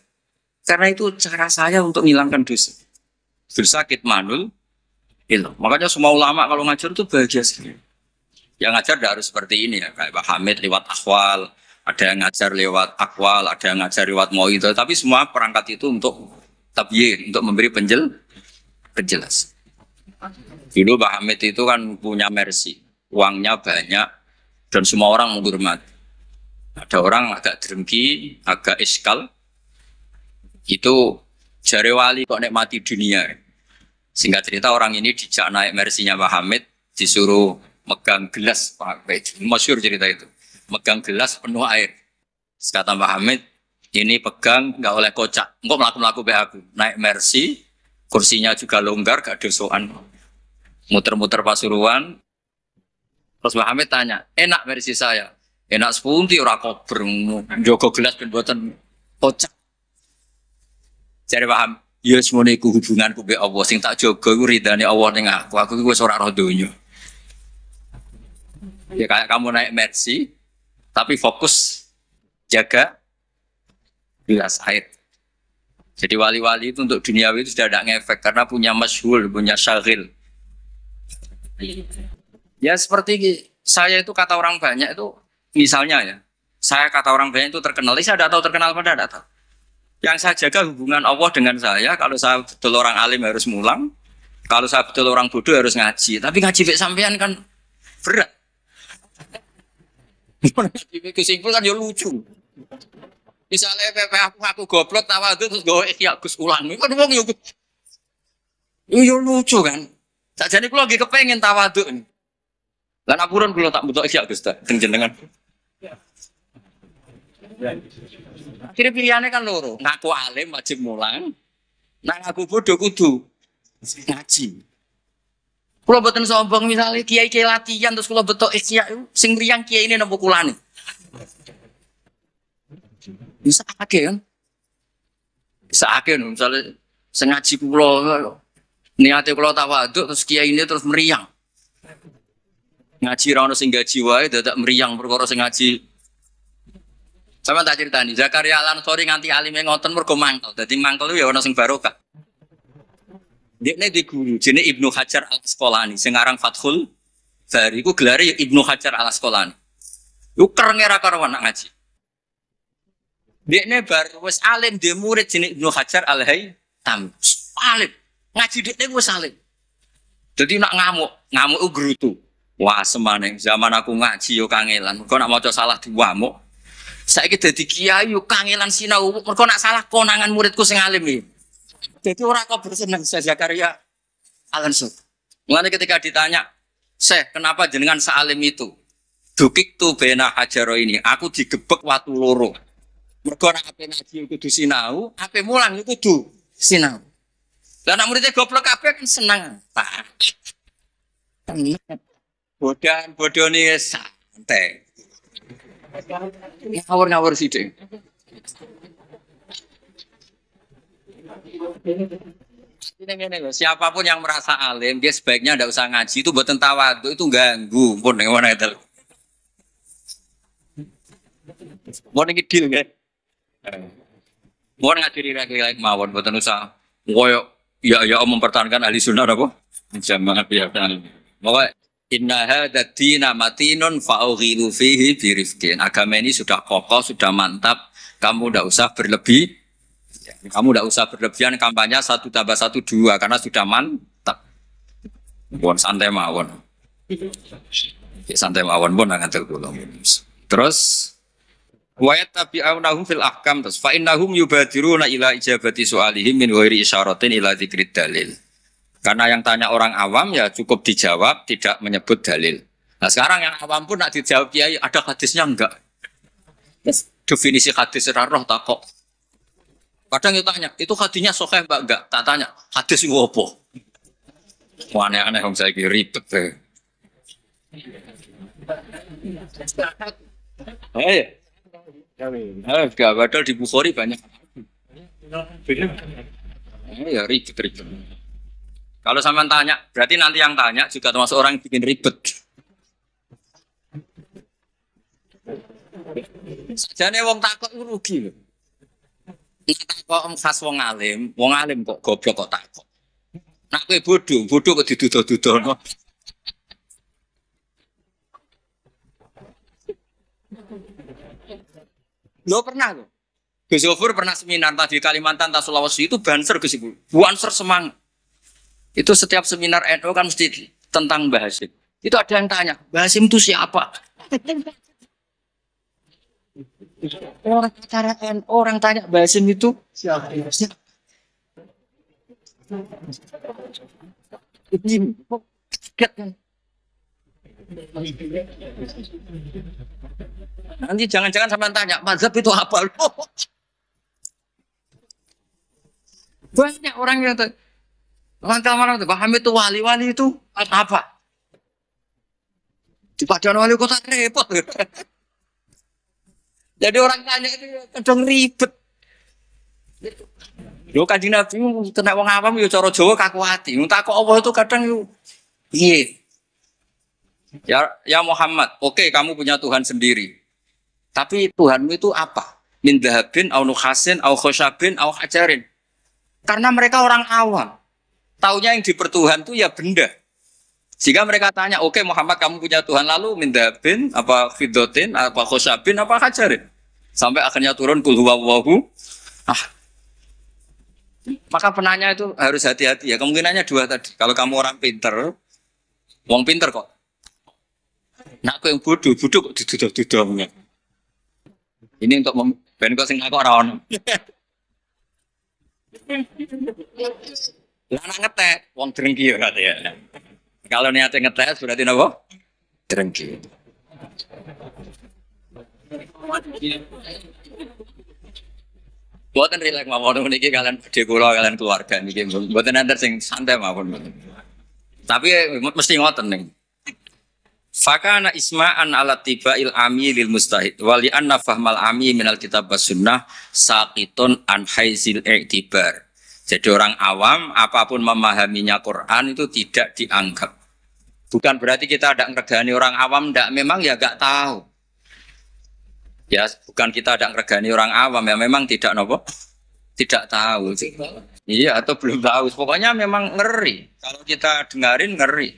Karena itu cara saya untuk menghilangkan dosa. Dosa kitmanul ilmu. Makanya semua ulama kalau ngajar tuh bahagia sekali. Yang ngajar tidak harus seperti ini ya, kayak Pak Hamid lewat akwal. Ada yang ngajar lewat akwal, ada yang ngajar lewat mauidhah, tapi semua perangkat itu untuk tabyin, untuk memberi penjelas. Dulu Pak Hamid itu kan punya mercy, uangnya banyak dan semua orang menghormati. Ada orang agak drengki, agak iskal, itu jare wali kok nikmati dunia. Singkat cerita orang ini dijak naik mercy-nya Pak Hamid, disuruh megang gelas Pak Hamid, masyhur cerita itu. Megang gelas penuh air. Kata Mbak Hamid, ini pegang nggak oleh kocak. Engkau melaku-melaku be aku. Naik mercy, kursinya juga longgar, gak dosoan. Muter-muter Pasuruan. Terus Mbak Hamid tanya, enak mercy saya? Enak sepunti ora kober, jogo gelas ben boten kocak. Jadi paham, ya semono iku hubunganku be Allah sing tak jaga iku ridane Allah ning aku. Aku iku wis ora roh donya. Ya kayak kamu naik mercy, tapi fokus jaga gelas air. Jadi wali-wali itu untuk duniawi itu sudah tidak ngefek karena punya masyhur, punya syagil. Ya seperti saya itu kata orang banyak itu misalnya ya, saya kata orang banyak itu terkenal, saya tidak tahu terkenal pada tidak tahu. Yang saya jaga hubungan Allah dengan saya, kalau saya betul orang alim harus mulang, kalau saya betul orang bodoh harus ngaji. Tapi ngaji bek sampean kan berat. Ngaji kesimpulan kan ya lucu. Misalnya aku goblok tawadhu terus gawe ya Gus ulang. Kan wong yo lucu kan. Sakjane kula lagi kepengin tawadhu. Lan apuran kula tak butuh ya Gus ta teng jenengan. Akhirnya pilihannya kan loro, ngaku alim wajib mulang, nak ngaku bodoh kudu ngaji. Kula boten sombong misalnya kiai-kiai latihan terus kula betok isya sing mriyang kiai ini napa kulane. Bisa akeh kan? Bisa akeh misalnya sengaji kula niate kula tawadhu terus kiai ini terus meriang. Ngaji ra ono sing gaji wae dadak meriang perkara sing ngaji. Sama tak ceritani, Zakaria Al-Ansori nganti alime ngoten mergo mangkel. Dadi mangkel itu ya ana sing barokah. Dekne di guru jenenge Ibnu Hajar Al-Asqalani sing aran Fathul Bari iku gelare ya Ibnu Hajar Al-Asqalani. Iku kerenge ra karuan nak ngaji. Dekne bar wis alim dhe murid jenenge Ibnu Hajar Al-Haythami. Alim. Ngaji dekne wis alim. Dadi nak ngamuk iku gerutu. Wah, semane zaman aku ngaji yo kangelan. Kok nak maca salah diwamuk. Saiki dadi kiai yo kangelan sinau. Mergo nak salah konangan muridku sing alim iki. Dadi ora kok berseneng Zakaria Al-Ansori. Mulane ketika ditanya, "Syekh, kenapa jenengan sealim itu?" Dukik tu bena hajaro ini, aku digebek watu loro. Mergo nek ape ngaji kudu sinau, ape mulang iku kudu sinau. Lah nek muridé goblok kabeh kan seneng. Pak. Bodoh-bodohne santai. Ngawur-ngawur sithik. Siapapun yang merasa alim, dia sebaiknya tidak usah ngaji. Itu buatan tawadhu, itu ganggu. Pun yang mana itu? Mau nih deal kan? Mau ngadiri lagi mawon, buatan usah. Ngoyo, ya mempertahankan ahli sunnah apa? Jamaah biarkan. Bahwa inna hadza dina matinun fa'ughilu fihi birifqin. Agama ini sudah kokoh, sudah mantap. Kamu tidak usah berlebih. Kamu tidak usah berlebihan kampanye 1 tambah 1 2 karena sudah mantap. Bon santai mawon. Santai mawon pun ngatel kula. Terus wa yattabi'unahum fil ahkam terus fa innahum yubadiruna ila ijabati su'alihim min ghairi isyaratin ila dzikrid dalil. Karena yang tanya orang awam ya cukup dijawab tidak menyebut dalil. Nah sekarang yang awam pun nak dijawab kiai ada hadisnya enggak? Definisi hadis ora roh tak kok. Kadang kita tanya, itu hadisnya sahih mbak enggak? Tak tanya, hadis itu apa? Wah aneh-aneh yang saya kira ribet. Enggak, padahal di Bukhari banyak. Ya ribet. Kalau sampean tanya, berarti nanti yang tanya juga termasuk orang yang bikin ribet. Sajane wong takut rugi lho. Kok khas wong alim kok goblok kok takut. Nak kowe bodoh kok diduduh-duduhno. Lo pernah loh. Gus Yofur pernah seminar tadi Kalimantan atau Sulawesi itu banser Gus Ibu. Banser semangat. Itu setiap seminar NU kan mesti tentang Mbah Hasyim. Itu ada yang tanya, Mbah Hasyim itu siapa? Orang acara NU orang tanya Mbah Hasyim itu siapa? Nanti jangan-jangan sampai tanya mazhab itu apa? Banyak orang yang orang itu paham itu wali itu apa? Di Paduan Wali kota repot. Jadi orang tanya itu kadang ribet. Yo Kanjeng Nabi kena wong awam yo cara Jawa kaku ati. Entah kok Allah itu kadang yo piye. Ya Muhammad, oke kamu punya Tuhan sendiri. Tapi Tuhanmu itu apa? Min dhahabin au nukhasin au khosyabin au hajarin. Karena mereka orang awam. Taunya yang dipertuhan itu ya benda. Jika mereka tanya, oke Muhammad kamu punya Tuhan, lalu mindabin, apa fidotin, apa khosabin, apa hajarin. Sampai akhirnya turun kul huwallahu. Maka penanya itu harus hati-hati ya. Kemungkinannya dua tadi. Kalau kamu orang pinter, wong pinter kok. Nak aku yang bodoh kok diduduk-duduknya. Ini untuk ben kok sing aku ora ono. Lah ngetek, wong drengki ya katanya. Kalau niatnya ngetes berarti apa? Drengki. Buatan rileks mawon niki kalian gede kula kalian keluarga niki. Buatan antar sing santai mawon. Tapi mesti ngoten ning. Fakana isma'an ala tiba'il ami lil mustahid wali anna fahmal ami minal kitab was sunnah saqitun an haizil i'tibar. Jadi orang awam apapun memahaminya Quran itu tidak dianggap. Bukan berarti kita tidak ngergani orang awam, tidak, memang ya nggak tahu. Ya, bukan kita tidak ngergani orang awam, ya memang tidak nopo, tidak tahu. Iya atau belum tahu. Pokoknya memang ngeri. Kalau kita dengarin ngeri.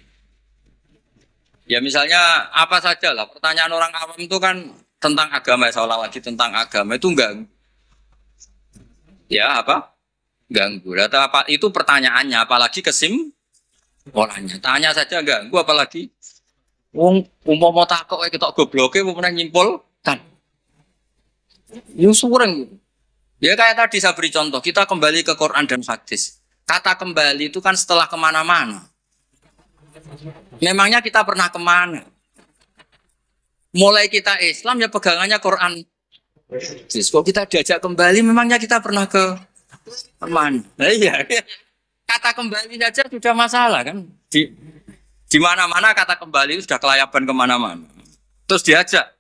Ya misalnya apa saja lah, pertanyaan orang awam itu kan tentang agama, seolah lagi tentang agama itu enggak. Ya apa? Ganggu. Atau apa itu pertanyaannya, apalagi kesimpulannya. Tanya saja ganggu, apalagi wong mau takok kita gobloke mau pernah nyimpul kan. Yo sureng. Ya kayak tadi saya beri contoh, kita kembali ke Quran dan hadis. Kata kembali itu kan setelah kemana-mana. Memangnya kita pernah kemana? Mulai kita Islam ya pegangannya Quran. Kok kita diajak kembali, memangnya kita pernah ke kemana? Nah, iya. Kata kembali saja sudah masalah kan. Di mana-mana kata kembali sudah kelayaban kemana-mana. Terus diajak.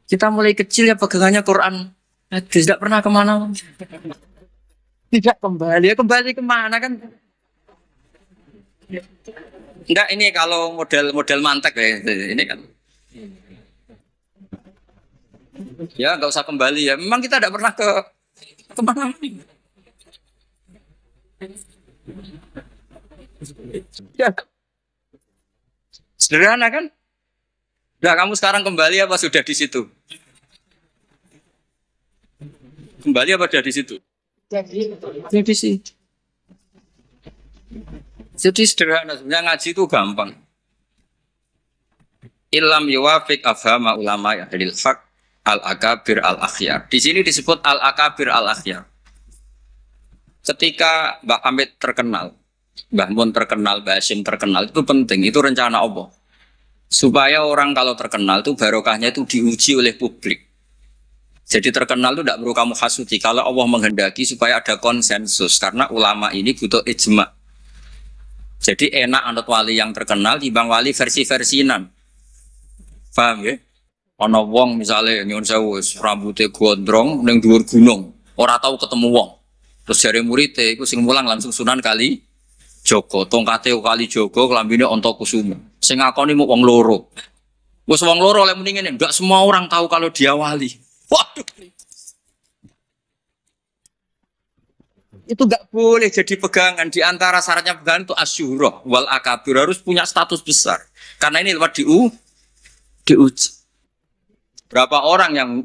Kita mulai kecil ya pegangannya Quran. Tidak pernah kemana. Tidak kembali. Ya kembali kemana kan? Enggak, ini kalau model mantek ya. Ini kan. Ya nggak usah kembali ya. Memang kita tidak pernah ke kemana. Ya. Sederhana kan? Nah, kamu sekarang kembali apa sudah di situ? Kembali apa sudah di situ? Di situ. Jadi sederhana, sebenarnya ngaji itu gampang. Ilam yuwafiq afhama ulama ya dalil haq al-akabir al-akhyar. Di sini disebut al-akabir al-akhyar. Ketika Mbak Hamid terkenal, Mbah Mun terkenal, Mbah Hashim terkenal, itu penting, itu rencana Allah. Supaya orang kalau terkenal itu barokahnya itu diuji oleh publik. Jadi terkenal itu tidak perlu kamu hasuti. Kalau Allah menghendaki supaya ada konsensus, karena ulama ini butuh ijma. Jadi enak anut wali yang terkenal dibanding wali versi-versinan. Paham ya? Ana wong misale nyuwun sewu rambutnya gondrong ning dhuwur gunung, ora tahu ketemu wong. Terus jare murid iku sing mulang langsung Sunan Kali Joko, tongkate Kali Joko, klambine Antakusuma. Sing ngakoni mung wong loro. Wes wong loro oleh muni ngene, enggak semua orang tahu kalau dia wali. Waduh. Itu enggak boleh jadi pegangan. Di antara syaratnya pegangan itu asyurah wal akabir, harus punya status besar. Karena ini lewat diuji. Berapa orang yang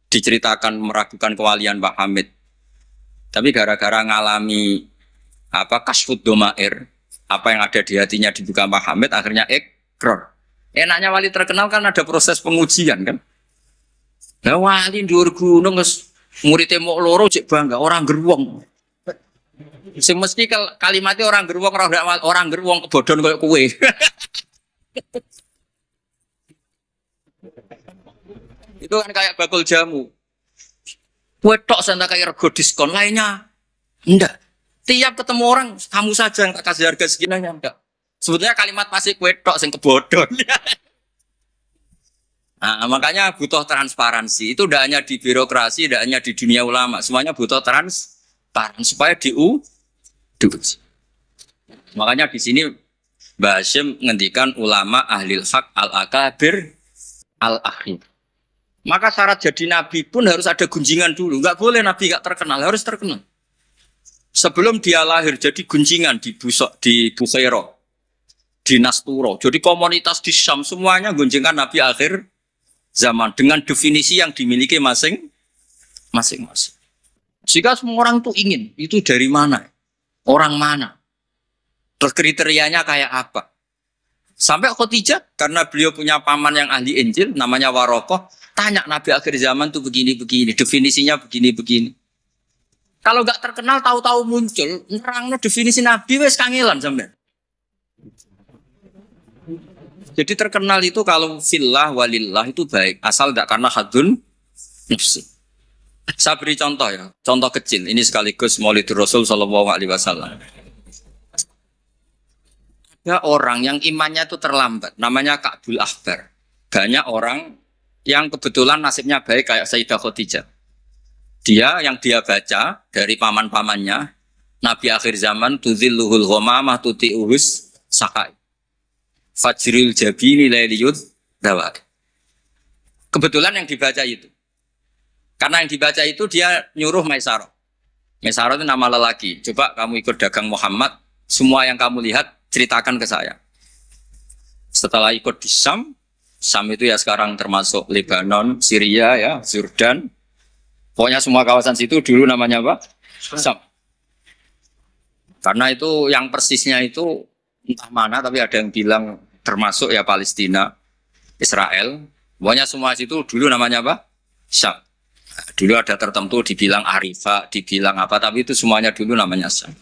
diceritakan meragukan kewalian Pak Hamid, tapi gara-gara ngalami kasfud domair, apa yang ada di hatinya dibuka Pak Hamid, akhirnya ikrar. Enaknya wali terkenal kan ada proses pengujian kan. Nah wali dhuwur gunung muridnya mau loro cek bangga orang geruang. Sing mesti kalimatnya orang geruang, orang geruang kebodhon kayak kue. Itu kan kayak bakul jamu. Kue tok santai kayak rego diskon, lainnya enggak. Tiap ketemu orang kamu saja yang tak kasih harga seginanya enggak. Sebetulnya kalimat pasti kue tok sing kebodhon. Nah, makanya butuh transparansi. Itu tidak hanya di birokrasi, tidak hanya di dunia ulama, semuanya butuh transparan supaya diuji. Makanya di sini Mbah Hashim ngendikan ulama ahlil haq al-akabir al-akhir. Maka syarat jadi nabi pun harus ada gunjingan dulu. Enggak boleh nabi enggak terkenal, harus terkenal. Sebelum dia lahir jadi gunjingan di Bukhaira, di Nasturo. Jadi komunitas di Syam semuanya gunjingan nabi akhir zaman dengan definisi yang dimiliki masing-masing. Jika semua orang tuh ingin, itu dari mana? Orang mana? Terus kriterianya kayak apa? Sampai Khadijah, karena beliau punya paman yang ahli Injil, namanya Warokoh, tanya Nabi akhir zaman tuh begini-begini, definisinya begini-begini. Kalau nggak terkenal, tahu-tahu muncul, nerangno definisi Nabi, wes kangelan sampai. Jadi terkenal itu kalau fillah walillah itu baik, asal tidak karena hadun nafsi. Saya beri contoh ya, contoh kecil. Ini sekaligus Maulidur Rasul Shallallahu Alaihi Wasallam. Ada orang yang imannya itu terlambat, namanya Ka'bul Ahbar. Banyak orang yang kebetulan nasibnya baik kayak Sayyidah Khadijah. Yang dia baca dari paman-pamannya, Nabi akhir zaman tudzilluhul ghamamah tuti'uhus sakai. Fajril jabini lailiyud dawak. Kebetulan yang dibaca itu. Karena yang dibaca itu dia nyuruh Maisarah. Maisarah itu nama lelaki. Coba kamu ikut dagang Muhammad, semua yang kamu lihat ceritakan ke saya. Setelah ikut di Syam itu ya sekarang termasuk Lebanon, Syria ya, Jordan. Pokoknya semua kawasan situ dulu namanya apa? Syam. Karena itu yang persisnya itu entah mana, tapi ada yang bilang termasuk ya Palestina, Israel. Pokoknya semua situ dulu namanya apa? Syam. Dulu ada tertentu dibilang Arifah, dibilang apa, tapi itu semuanya dulu namanya Syam.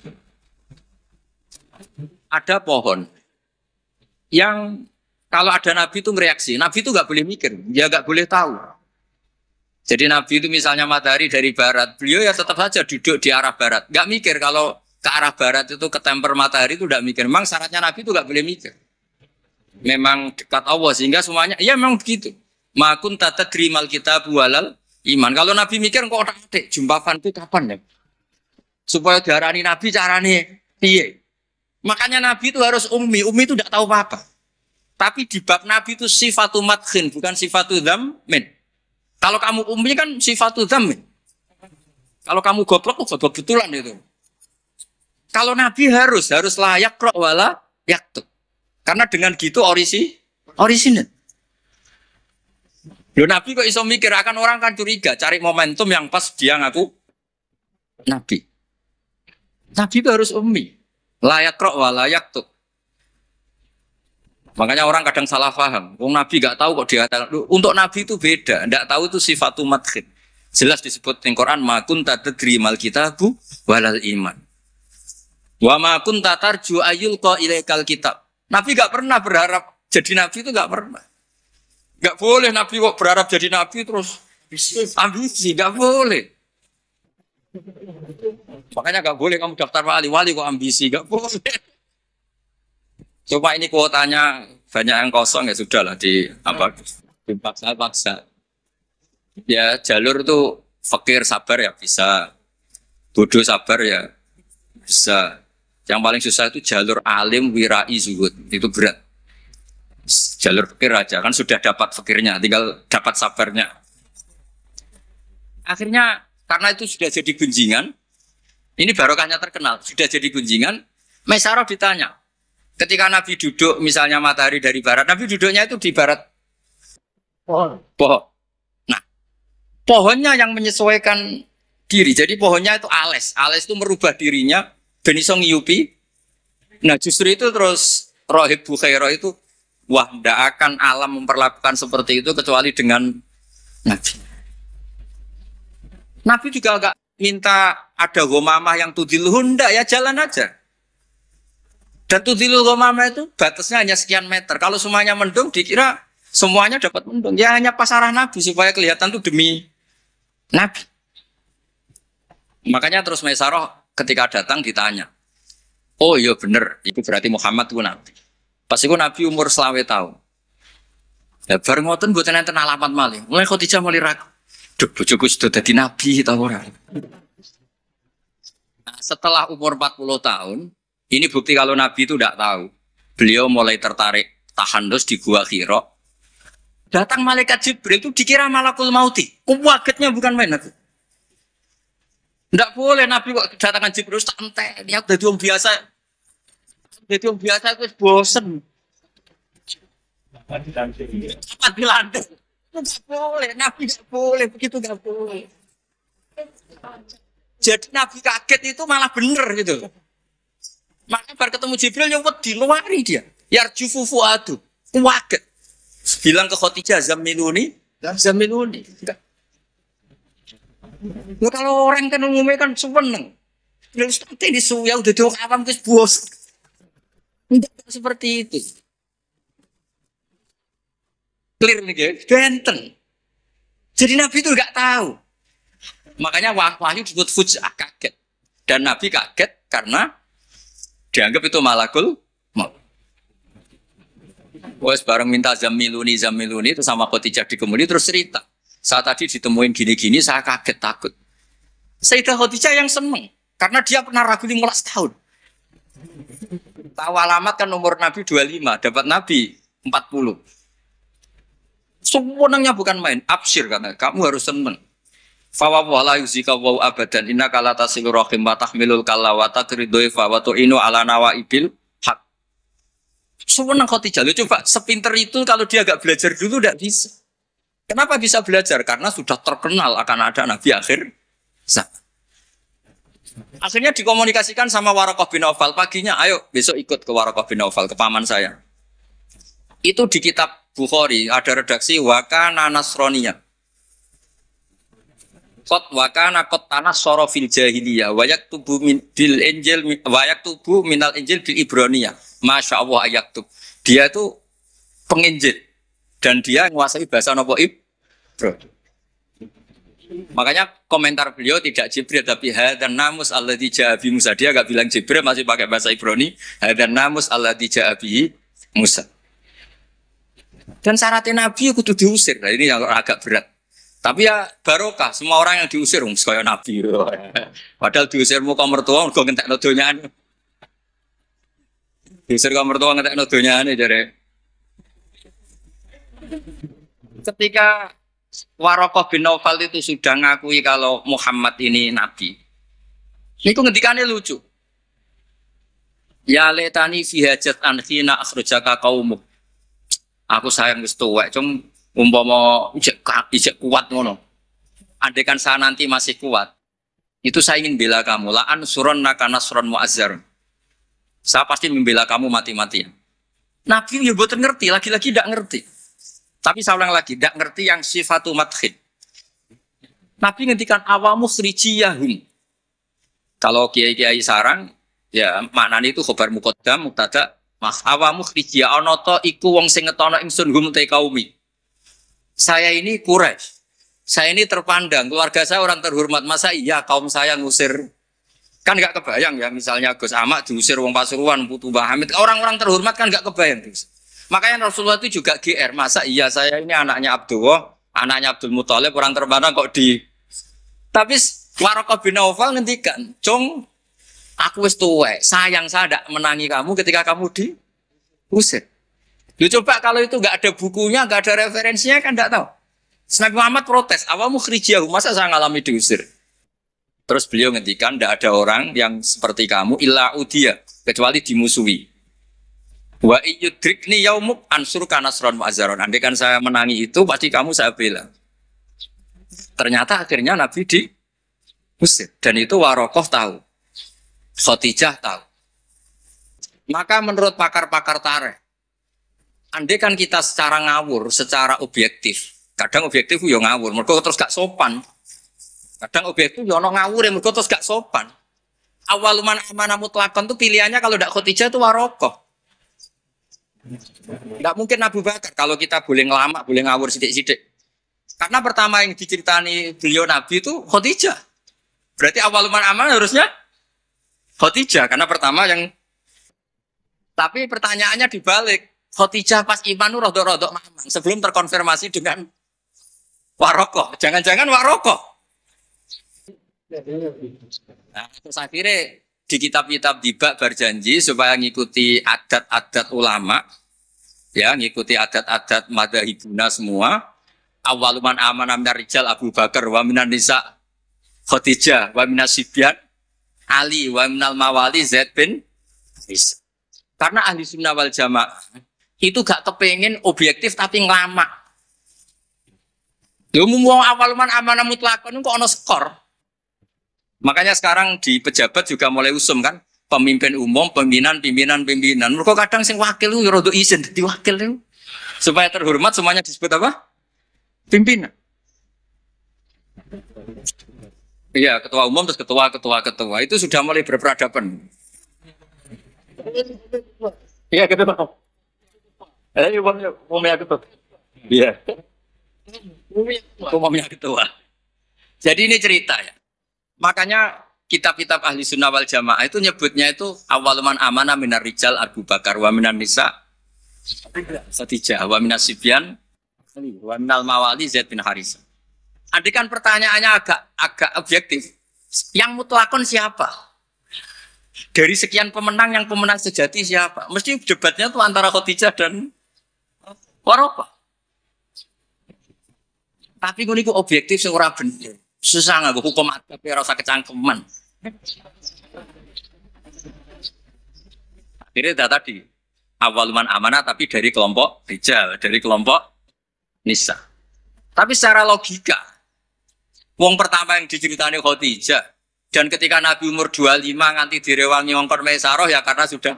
Ada pohon yang kalau ada nabi itu mereaksi. Nabi itu nggak boleh mikir, dia nggak boleh tahu. Jadi nabi itu misalnya matahari dari barat, beliau ya tetap saja duduk di arah barat. Nggak mikir kalau ke arah barat itu ketemper matahari itu nggak mikir. Memang syaratnya nabi itu nggak boleh mikir. Memang dekat Allah sehingga semuanya, ya memang begitu. Makun tata krimal kita bualal iman. Kalau nabi mikir kok otak-atik, jumpakan itu kapan ya? Supaya diarani nabi carane piye? Makanya Nabi itu harus ummi. Ummi itu tidak tahu apa-apa. Tapi di bab Nabi itu sifatu madkhin, bukan sifatu dzammin. Kalau kamu ummi kan sifatu dzammin. Kalau kamu goblok betulan itu. Kalau Nabi harus layak kro wala yaktub. Karena dengan gitu orisinal. Loh Nabi kok iso mikir, akan orang kan curiga, cari momentum yang pas dia ngaku Nabi. Nabi itu harus ummi. Layak rok wa layak tuh. Makanya orang kadang salah paham. Wong Nabi nggak tahu kok dia untuk Nabi itu beda. Nggak tahu itu sifatu madkhin. Jelas disebut di Quran makun tadri mal kitabu walal iman. Wa makun tatarju ayul qa ilaikal kitab. Nabi nggak pernah berharap jadi Nabi itu nggak pernah. Nggak boleh Nabi kok berharap jadi Nabi terus ambisi, nggak boleh. Makanya gak boleh kamu daftar wali kok ambisi, gak boleh. Coba ini kuotanya banyak yang kosong ya sudahlah dipaksa. Ya jalur tuh fakir sabar ya bisa, bodoh sabar ya bisa. Yang paling susah itu jalur alim wirai zuhud, itu berat. Jalur fakir aja kan sudah dapat fakirnya, tinggal dapat sabarnya. Akhirnya karena itu sudah jadi gunjingan. Ini barokahnya terkenal, sudah jadi gunjingan. Maisarah ditanya, ketika Nabi duduk, misalnya matahari dari barat, Nabi duduknya itu di barat pohon. Nah, pohonnya yang menyesuaikan diri. Jadi pohonnya itu ales itu merubah dirinya, ben iso ngiyupi. Nah, justru itu terus Rohib Bukhaira itu, wah, tidak akan alam memperlakukan seperti itu kecuali dengan Nabi. Nabi juga agak minta ada ghamamah yang tudilhun, enggak ya jalan aja. Dan tudilul ghamamah itu batasnya hanya sekian meter. Kalau semuanya mendung dikira semuanya dapat mendung. Ya hanya pas arah Nabi supaya kelihatan itu demi Nabi. Makanya terus Maisarah ketika datang ditanya, oh iya bener, itu berarti Muhammad itu Nabi. Pas itu Nabi umur 20 tahun. Ya bareng ngoten mboten enten alamat malih. Mulai Khadijah mulai ragu. Duh, bojoku sudah jadi nabi ta ora. Nah, setelah umur 40 tahun, ini bukti kalau nabi itu tidak tahu. Beliau mulai tertarik tahandus di Gua Hira. Datang malaikat Jibril itu dikira malakul mauti. Kagetnya bukan main aku. Tidak boleh Nabi kok kedatangan Jibril santai. Dia udah orang biasa. Jadi orang biasa itu bosen. Cepat dilandang. Tidak boleh. Nabi tidak boleh. Begitu tidak boleh. Jadi Nabi kaget itu malah bener gitu. Makanya baru ketemu Jibril yang diluari dia. Yarjufu fuadu. Kaget. Bilang ke Khadijah Zamiluni. Zamiluni. Enggak. Nah, kalau orang kan umumnya kan seneng. Terus nanti disuya udah diorang awam terus bos. Tidak seperti itu. Clear nih guys, benten. Jadi Nabi itu nggak tahu. Makanya wahyu disebut fujah, kaget. Dan Nabi kaget karena dianggap itu malakul maut. Wes bareng minta zamiluni itu sama Khadijah dikemudi terus cerita. Saat tadi ditemuin gini-gini saya kaget takut. Sayyidah Khadijah yang seneng karena dia pernah ragu 15 tahun. Tahu alamat kan nomor Nabi 25, dapat Nabi 40. Semuanya bukan main, absyir katanya. Kamu harus seneng. Fa wala yuzika wa abadan innaka la tasilu rahim wa tahmilul kalla wa taqridu fa wa tu'inu ala nawaibil haq. Semenang Khadijah. Coba sepinter itu kalau dia agak belajar dulu tidak bisa. Kenapa bisa belajar? Karena sudah terkenal akan ada Nabi akhir zaman. Akhirnya dikomunikasikan sama Waraqah bin Nawfal. Paginya, ayo besok ikut ke Waraqah bin Nawfal, ke paman saya. Itu di kitab Bukhari, ada redaksi Wakana Nasroniyah. Kot wakana kot tanah sorofil jahiliyah. Wayak tubuh bil Injil, wayak tubuh minal Injil bil Ibroniyah. Masya Allah ayak tub. Dia itu penginjil. Dan dia menguasai bahasa Nopo Ibro. Makanya komentar beliau tidak Jibril tapi hadan namus alladzi ja'a bi Musa. Dia enggak bilang Jibril, masih pakai bahasa Ibrani. Hadan namus alladzi ja'a bi Musa. Dan syaratnya Nabi kudu diusir. Nah, ini yang agak berat. Tapi ya barokah, semua orang yang diusir kaya Nabi. Padahal diusirmu ka mertua kok ngentekno donyane. Diusir ka mertua ngentekno donyane jare. Ketika Waraqah bin Nawfal itu sudah ngakui kalau Muhammad ini nabi. Ini ngendikane lucu. Ya letani fi hajat an khina akhrajaka qaumuk. Aku sayang wis tuwek, cung umpama ijek kuat ngono. Andaikan saya nanti masih kuat, itu saya ingin bela kamu. La ansuron naka nasron muazzar. Saya pasti membela kamu mati-matian. Nabi ya boten ngerti, lagi-lagi tidak ngerti. Tapi saya ulang lagi, tidak ngerti yang sifatu madkhid. Nabi ngendikan awamu khrijiyahum. Kalau kiai-kiai sarang, ya maknanya itu khobar muqaddam, mubtada, mas awamu khrijiyah onoto iku wong sing ngetono ingsun hum te kaumi. Saya ini Quraisy. Saya ini terpandang, keluarga saya orang terhormat. Masa iya kaum saya ngusir? Kan nggak kebayang ya, misalnya Gus Ahmad diusir wong Pasuruan, Putu Mbah Hamid, orang-orang terhormat kan nggak kebayang. Makanya Rasulullah itu juga GR. Masa iya saya ini anaknya Abdullah, anaknya Abdul Muthalib, orang terpandang kok di. Tapi Waraqah bin Nawfal ngendikan, "Cung, aku wis tuwek, sayang saya tidak menangi kamu ketika kamu diusir." Lu coba kalau itu nggak ada bukunya, nggak ada referensinya kan nggak tahu. Nabi Muhammad protes, awamu khrijiyahum, masa saya ngalami diusir. Terus beliau ngendikan, tidak ada orang yang seperti kamu illa udia, kecuali dimusuhi. Wa iyyudrikni yaumuk ansurka nasron mu'azzaron. Andai kan saya menangi itu, pasti kamu saya bela. Ternyata akhirnya Nabi diusir. Dan itu Waraqah tahu. Khadijah tahu. Maka menurut pakar-pakar tarikh, andai kan kita secara ngawur, secara objektif, kadang objektif yo ngawur, mergo terus gak sopan. Kadang objektif yo ono ngawur, mergo terus gak sopan. Awaluman amanah mutlakon itu pilihannya kalau tidak Khadijah itu Waraqah. Tidak mungkin Abu Bakar. Kalau kita boleh ngelama, boleh ngawur sidik-sidik. Karena pertama yang diceritani beliau Nabi itu Khadijah. Berarti awaluman amanah harusnya Khadijah. Karena pertama yang. Tapi pertanyaannya dibalik. Khadijah pas iman itu rodok-rodok mamang sebelum terkonfirmasi dengan Waraqah. Jangan-jangan Waraqah. Nah, terus akhirnya di kitab-kitab dibak berjanji supaya ngikuti adat-adat ulama. ya ngikuti adat-adat madzhabuna semua. Awaluman amanah minar rijal Abu Bakar wa minan nisa Khadijah wa minas sibyan Ali wa minal mawali Zaid bin Haris. Karena ahli sunnah wal jamaah itu gak kepengen objektif tapi ngelama. Ya umum awaluman amanah mutlakon kok ono skor. Makanya sekarang di pejabat juga mulai usum kan, pemimpin umum, pimpinan. Mereka kadang sing wakil itu rada izin dadi wakil itu. Supaya terhormat semuanya disebut apa? Pimpinan. Iya, ketua umum terus ketua itu sudah mulai berperadaban. Iya, ketua. Umumnya ketua. Iya. Umumnya ketua. Jadi ini cerita ya. Makanya kitab-kitab ahli sunnah wal jamaah itu nyebutnya itu awaluman amanah minar rijal Abu Bakar wa minan nisa Khadijah wa minas sibyan wa minal mawali Zaid bin Haris. Andai kan pertanyaannya agak objektif, yang mutlakon siapa? Dari sekian pemenang yang pemenang sejati siapa? Mesti debatnya tuh antara Khadijah dan Warokah. Tapi gue niku objektif seorang bener. Susah nggak hukum tapi rasa kecangkeman. Akhirnya tadi awaluman amanah tapi dari kelompok rijal, dari kelompok nisa. Tapi secara logika, wong pertama yang diceritani Khadijah dan ketika Nabi umur 25 nganti direwangi ngongkon Maisaroh ya karena sudah.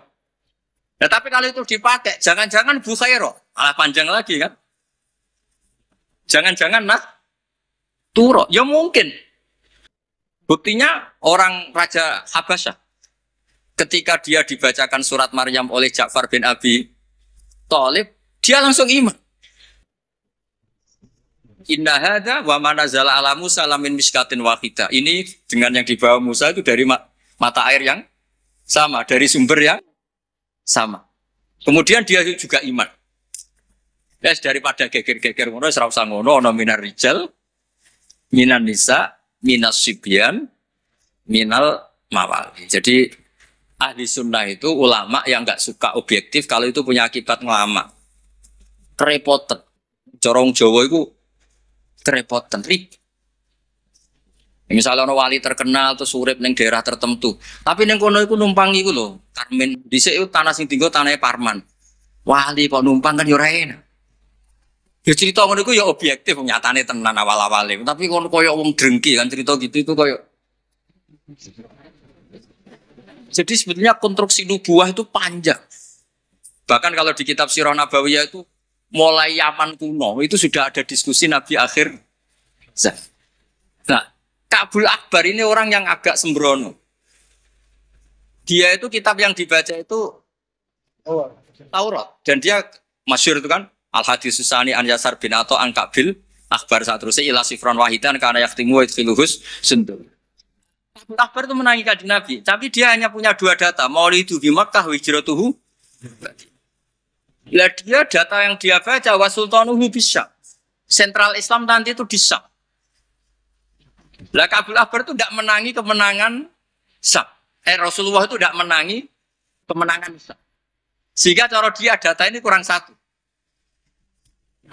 Nah, tapi kalau itu dipakai, jangan-jangan Bukhairah, malah panjang lagi kan? Jangan-jangan Turo, ya mungkin. Buktinya orang Raja Habasyah ketika dia dibacakan surat Maryam oleh Ja'far bin Abi Thalib, dia langsung iman. Inna hadza wa ma nazala ala Musa lamin miskatin wahidah. Ini dengan yang dibawa Musa itu dari mata air yang sama, dari sumber yang sama. Kemudian dia juga iman. Yes, daripada geger-geger ngono ora usah ngono, ana minar rijal, minan nisa, minas sibyan, minal mawali. Jadi ahli sunnah itu ulama yang enggak suka objektif kalau itu punya akibat ngelama. Kerepotan. Corong Jawa itu kerepotan, ribet. Misalnya orang wali terkenal terus urip ning daerah tertentu, tapi ning kono iku numpang iku lho, Karmen dhisik itu tanah sing tinggal tanahnya Parman. Wali kok numpang kan yo ora enak. Ya cerita ngono iku ya objektif nyatane tenan awal-awale, tapi kono koyo wong drengki kan cerita gitu itu koyo. Jadi sebetulnya konstruksi nubuah itu panjang. Bahkan kalau di kitab Sirah Nabawiyah itu mulai Yaman kuno itu sudah ada diskusi Nabi akhir. Nah, Ka'bul Akbar ini orang yang agak sembrono. Dia itu kitab yang dibaca itu Taurat dan dia masyhur itu kan Al-Hadis Susani an Yasar bin Atha an Ka'bil Akbar saat terusnya ila sifran wahidan karena yaktimu itfiluhus sentul. Ka'bul Akbar itu menangi kanjeng Nabi, tapi dia hanya punya dua data, maulidu bi Makkah wa hijratuhu. Lah dia data yang dia baca wa sultanuhu bisyam. Sentral Islam nanti itu di Syam. Lah Ka'bul Akbar itu tidak menangi kemenangan Syam. Rasulullah itu tidak menangi kemenangan Syam. Sehingga cara dia data ini kurang satu.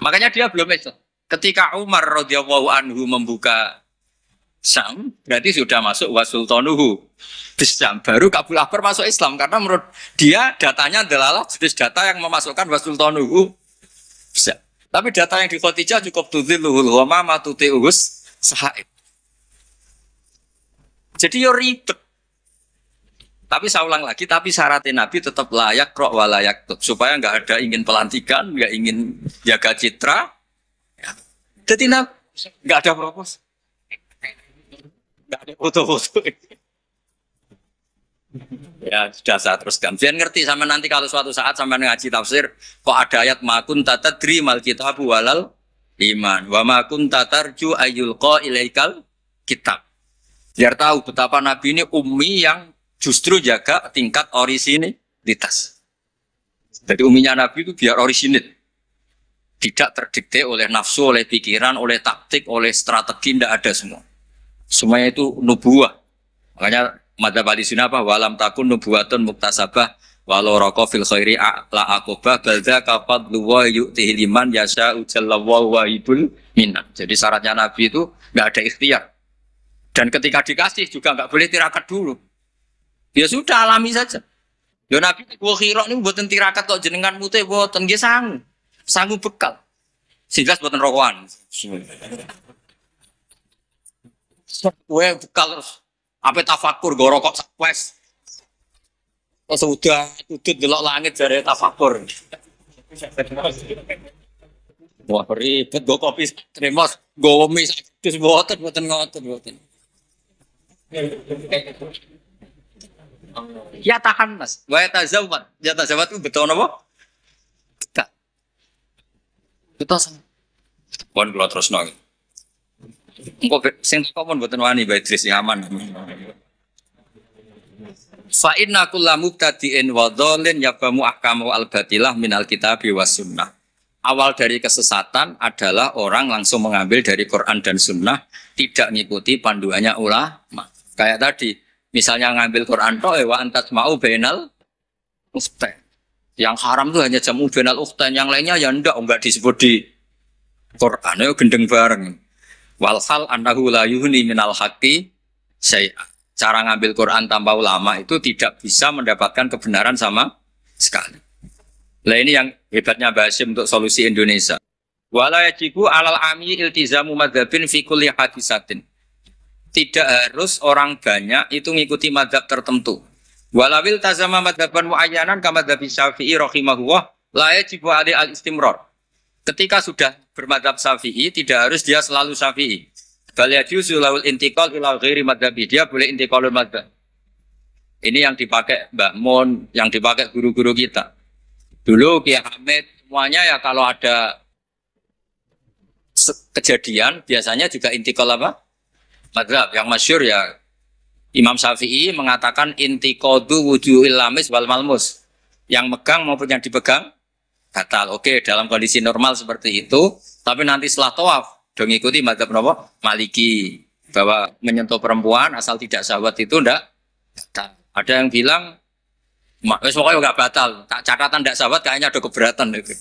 Makanya dia belum Islam. Ketika Umar radhiyallahu anhu membuka Syam, berarti sudah masuk wa sultanuhu bisyam. Baru Ka'bul Akbar masuk Islam karena menurut dia datanya adalah jenis data yang memasukkan wa sultanuhu bisyam. Tapi data yang di Khadijah cukup tudzilluhul ghamama tuti'us sahaib. Jadi yo ribet. Tapi saya ulang lagi, tapi syaratnya Nabi tetap layak rok wa layak tut. Supaya nggak ada ingin pelantikan, nggak ingin jaga citra. Ya. Jadi nggak ada propos. Nggak ada foto-foto. Ya sudah saya teruskan. Biar ngerti sama nanti kalau suatu saat sampai ngaji tafsir, kok ada ayat makun tatadri mal kitabu walal iman, wa makun tatarju ayyulqa ilaikal kitab. Biar tahu betapa Nabi ini ummi yang justru jaga tingkat orisinilitas. Jadi umminya Nabi itu biar orisinil, tidak terdikte oleh nafsu, oleh pikiran, oleh taktik, oleh strategi, tidak ada semua. Semuanya itu nubuah. Makanya madzhab ahli sunnah apa walam takun nubuwatun muktasabah walau roko fil khairi la akobah balda kapat luwa yu'tihi liman yasa ujalla wa ibul minat. Jadi syaratnya Nabi itu nggak ada ikhtiar. Dan ketika dikasih juga nggak boleh tirakat dulu. Ya sudah alami saja. Ya Nabi gua khira ini buatan tirakat kok jenengan mute buatan nggih sangu bekal. Sehingga buatan rokokan. Kowe bekal terus apa tafakur go rokok sakwes. Terus udah udut delok langit jare tafakur. Wah ribet go kopi tremos, go mis terus boten ngoten. Ya tahan mas, wa tazawwad. Ya tazawwad itu betul napa? Tak. Betul sama. Pon kula terusno. Engko sing kok pun mboten wani Mbak Idris sing aman. Fa inna kullu mubtadi'in wa dhalin yabamu ahkamu al-batilah minal kitabi was sunnah. Awal dari kesesatan adalah orang langsung mengambil dari Quran dan sunnah, tidak mengikuti panduannya ulama. Kayak tadi, misalnya ngambil Quran toh wa antas mau bainal ukhtain. Yang haram itu hanya jamu bainal ukhtain, yang lainnya ya enggak disebut di Quran. Ayo gendeng bareng. Wal hal annahu la yuhni minal haqqi syai'a. Cara ngambil Quran tanpa ulama itu tidak bisa mendapatkan kebenaran sama sekali. Lah ini yang hebatnya Mbah Hasyim untuk solusi Indonesia. Wala yajibu alal ami iltizamu madzhabin fi kulli hadisatin. Tidak harus orang banyak itu mengikuti madzhab tertentu. Walawil tazama madzhaban muayyanan kama madzhab Syafi'i rahimahullah la yajibu alaihi al-istimrar. Ketika sudah bermadzhab Syafi'i, tidak harus dia selalu Syafi'i. Bal yajuzu laul intiqal ila ghairi madzhabi, dia boleh intiqalul madzhab. Ini yang dipakai Mbah Mun, yang dipakai guru-guru kita. Dulu Kiai Hamid semuanya ya kalau ada kejadian biasanya juga intiqal apa? Madzhab. Yang masyhur ya Imam Syafi'i mengatakan intiqadu wujuhil lamis wal malmus. Yang megang maupun yang dipegang batal. Oke, dalam kondisi normal seperti itu, tapi nanti setelah tawaf dong ikuti madzhab napa? Maliki, bahwa menyentuh perempuan asal tidak syahwat itu ndak batal. Ada yang bilang wis pokoknya enggak batal. Catatan ndak syahwat kayaknya ada keberatan itu.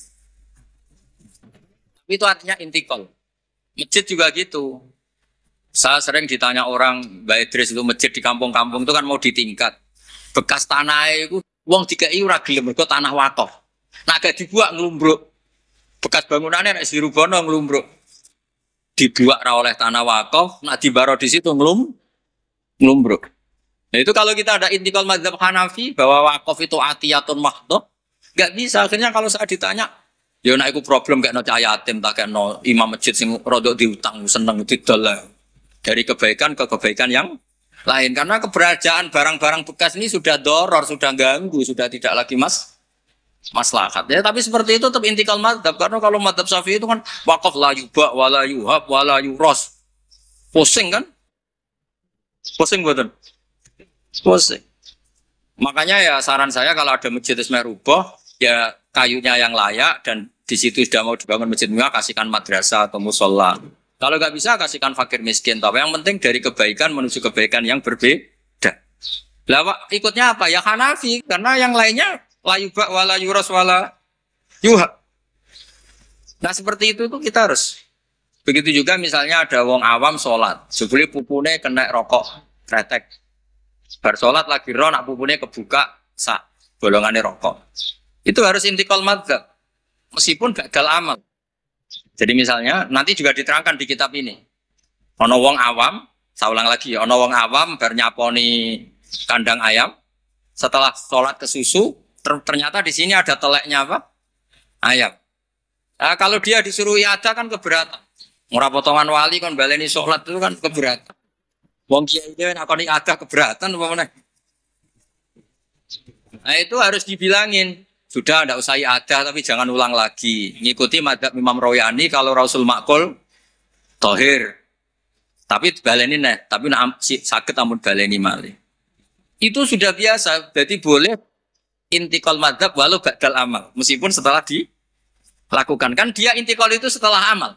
Itu artinya intikal. Masjid juga gitu. Saya sering ditanya orang, Mbak Idris itu masjid di kampung-kampung itu kan mau ditingkat. Bekas tanah itu wong dikai ora gelem mergo tanah wakaf. Nah gak dibuat ngelumbruk. Bekas bangunannya nek dirubono ngelumbruk. Dibuat ra oleh tanah wakaf, nak dibaro di situ ngelumbruk. Nah itu kalau kita ada intikal mazhab Hanafi bahwa wakaf itu atiyatun mahdhah, enggak bisa. Akhirnya kalau saya ditanya, ya nek iku problem gak no cahaya yatim tak no imam masjid sing rodok diutang seneng didol dari kebaikan ke kebaikan yang lain. Karena keberadaan barang-barang bekas ini sudah doror, sudah ganggu, sudah tidak lagi maslahat. Ya, tapi seperti itu tetap intikal madzhab. Karena kalau madzhab Syafi'i itu kan wakaf la yuba, wala yuhab, wala yuros. Pusing kan? Pusing betul. Pusing. Makanya ya saran saya kalau ada masjid merubah, ya kayunya yang layak dan di situ sudah mau dibangun masjid mewah, kasihkan madrasah atau musola. Kalau nggak bisa kasihkan fakir miskin. Tapi yang penting dari kebaikan menuju kebaikan yang berbeda. Lah ikutnya apa? Ya Hanafi. Karena yang lainnya la yubak wala yuros wala yuhab. Nah seperti itu tuh kita harus. Begitu juga misalnya ada wong awam sholat. Sebelum pupune kena rokok kretek. Bar sholat lagi roh nak pupune kebuka sak bolongannya rokok. Itu harus intikal madzhab. Meskipun gagal amal. Jadi misalnya nanti juga diterangkan di kitab ini. Ono wong awam, saya ulang lagi, ono wong awam bar nyaponi kandang ayam. Setelah sholat ke susu, ternyata di sini ada teleknya apa? Ayam. Nah, kalau dia disuruh iada kan keberatan. Murah potongan wali kan baleni sholat itu kan keberatan. Wong kiai itu nak koni iada keberatan apa mana? Nah itu harus dibilangin. Sudah tidak usah iada tapi jangan ulang lagi. Ngikuti madzhab Imam Royani kalau Rasul Makul tohir. Tapi baleni nih, tapi sakit amun baleni malih. Itu sudah biasa. Jadi boleh intikal madzhab walau badal amal. Meskipun setelah dilakukan. Kan dia intikal itu setelah amal.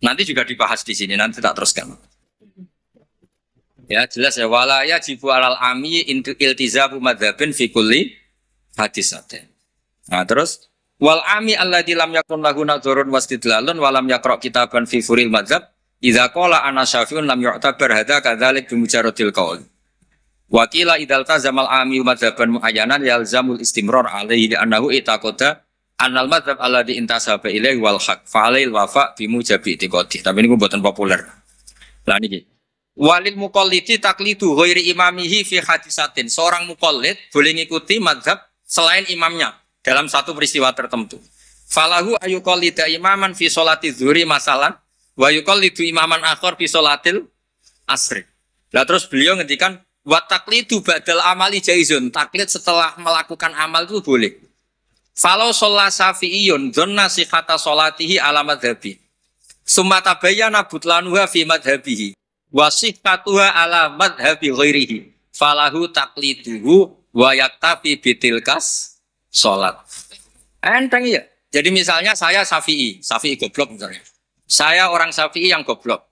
Nanti juga dibahas di sini. Nanti tak teruskan. Ya jelas ya. Wala yajibu alal ami iltizabu madzhabin fi kulli hadisatin. Nah, terus wal ami alladzi lam yakun lahu nadzurun wastidlalun wa lam yaqra kitaban fi furil madzhab idza qala ana syafi'un lam yu'tabar hadza kadzalik bi mujarradil qaul. Wa qila idzal tazamal ami madzhaban muayyanan yalzamul istimrar alaihi annahu itaqada annal madzhab alladzi intasaba ilaihi wal haq fa alail wafa bi mujabi tiqati. Tapi niku mboten populer. Lah niki. Walil muqallidi taqlidu ghairi imamihi fi hadisatin. Seorang muqallid boleh ngikuti madzhab selain imamnya dalam satu peristiwa tertentu. Falahu ayuqallida imaman fi sholati zuhri masalan wa yuqallidu imaman akhar fi sholatil asri. Lah terus beliau ngendikan wa taqlidu badal amali jaizun. Taklid setelah melakukan amal itu boleh. Falau sholat syafi'iyun dzanna sihhata sholatihi ala madhabi. Summa tabayyana butlanuha fi madhabihi. Wa sihhatuha ala madhabi ghairihi. Falahu taqliduhu wa yaktafi bitilkas sholat. Enteng ya. Jadi misalnya saya Syafi'i goblok misalnya. Saya orang Syafi'i yang goblok.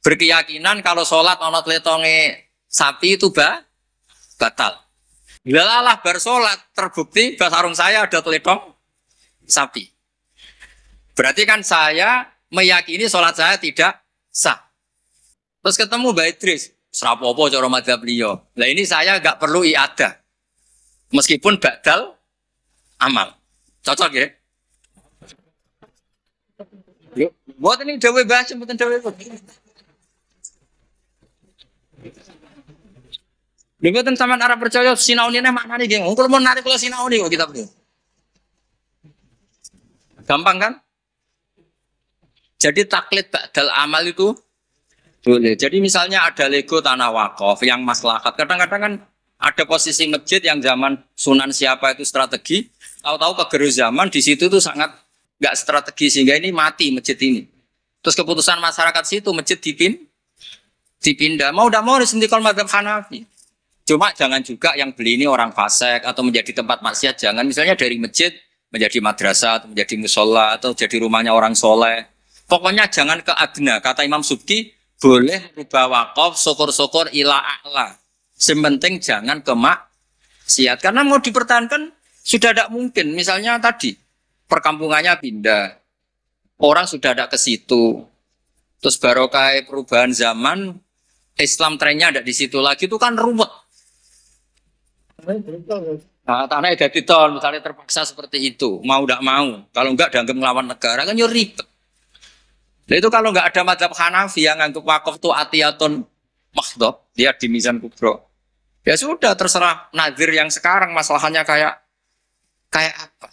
Berkeyakinan kalau sholat ana tletonge sapi itu batal. Lalah bar sholat terbukti sarung saya ada teletong sapi. Berarti kan saya meyakini sholat saya tidak sah. Terus ketemu Mbak Idris, serapopo cara madzhab beliau. Lah ini saya nggak perlu i'adah. Meskipun badal amal. Cocok ya? Yuk, buat ini dawe bahasa, buatan dawe. Buatan sampean arah percaya sinau ini maknanya geng. Kalau mau narik kalau sinau ini kok kita beli. Gampang kan? Jadi taklid badal amal itu boleh. Jadi misalnya ada Lego tanah wakaf yang maslahat. Kadang-kadang kan ada posisi masjid yang zaman Sunan siapa itu strategi. Tahu-tahu kegeru zaman di situ tuh sangat nggak strategi sehingga ini mati masjid ini. Terus keputusan masyarakat situ masjid dipindah. Mau tidak mau harus intikal madzhab Hanafi. Cuma jangan juga yang beli ini orang fasik atau menjadi tempat maksiat. Jangan misalnya dari masjid menjadi madrasah atau menjadi musola atau jadi rumahnya orang soleh. Pokoknya jangan ke adna. Kata Imam Subki boleh rubah wakaf syukur-syukur ila a'la. Sementing jangan ke maksiat. Karena mau dipertahankan sudah tidak mungkin. Misalnya tadi perkampungannya pindah. Orang sudah ada ke situ. Terus barokah perubahan zaman Islam trennya ada di situ lagi itu kan ruwet. Nah, tanahnya jadi ton, misalnya terpaksa seperti itu, mau tidak mau. Kalau enggak dianggap melawan negara kan ribet. Nah, itu kalau enggak ada madzhab Hanafi yang nganggap wakaf itu atiyatun mahdhab, dia di Mizan Kubro. Ya sudah terserah nazir yang sekarang masalahnya kayak apa.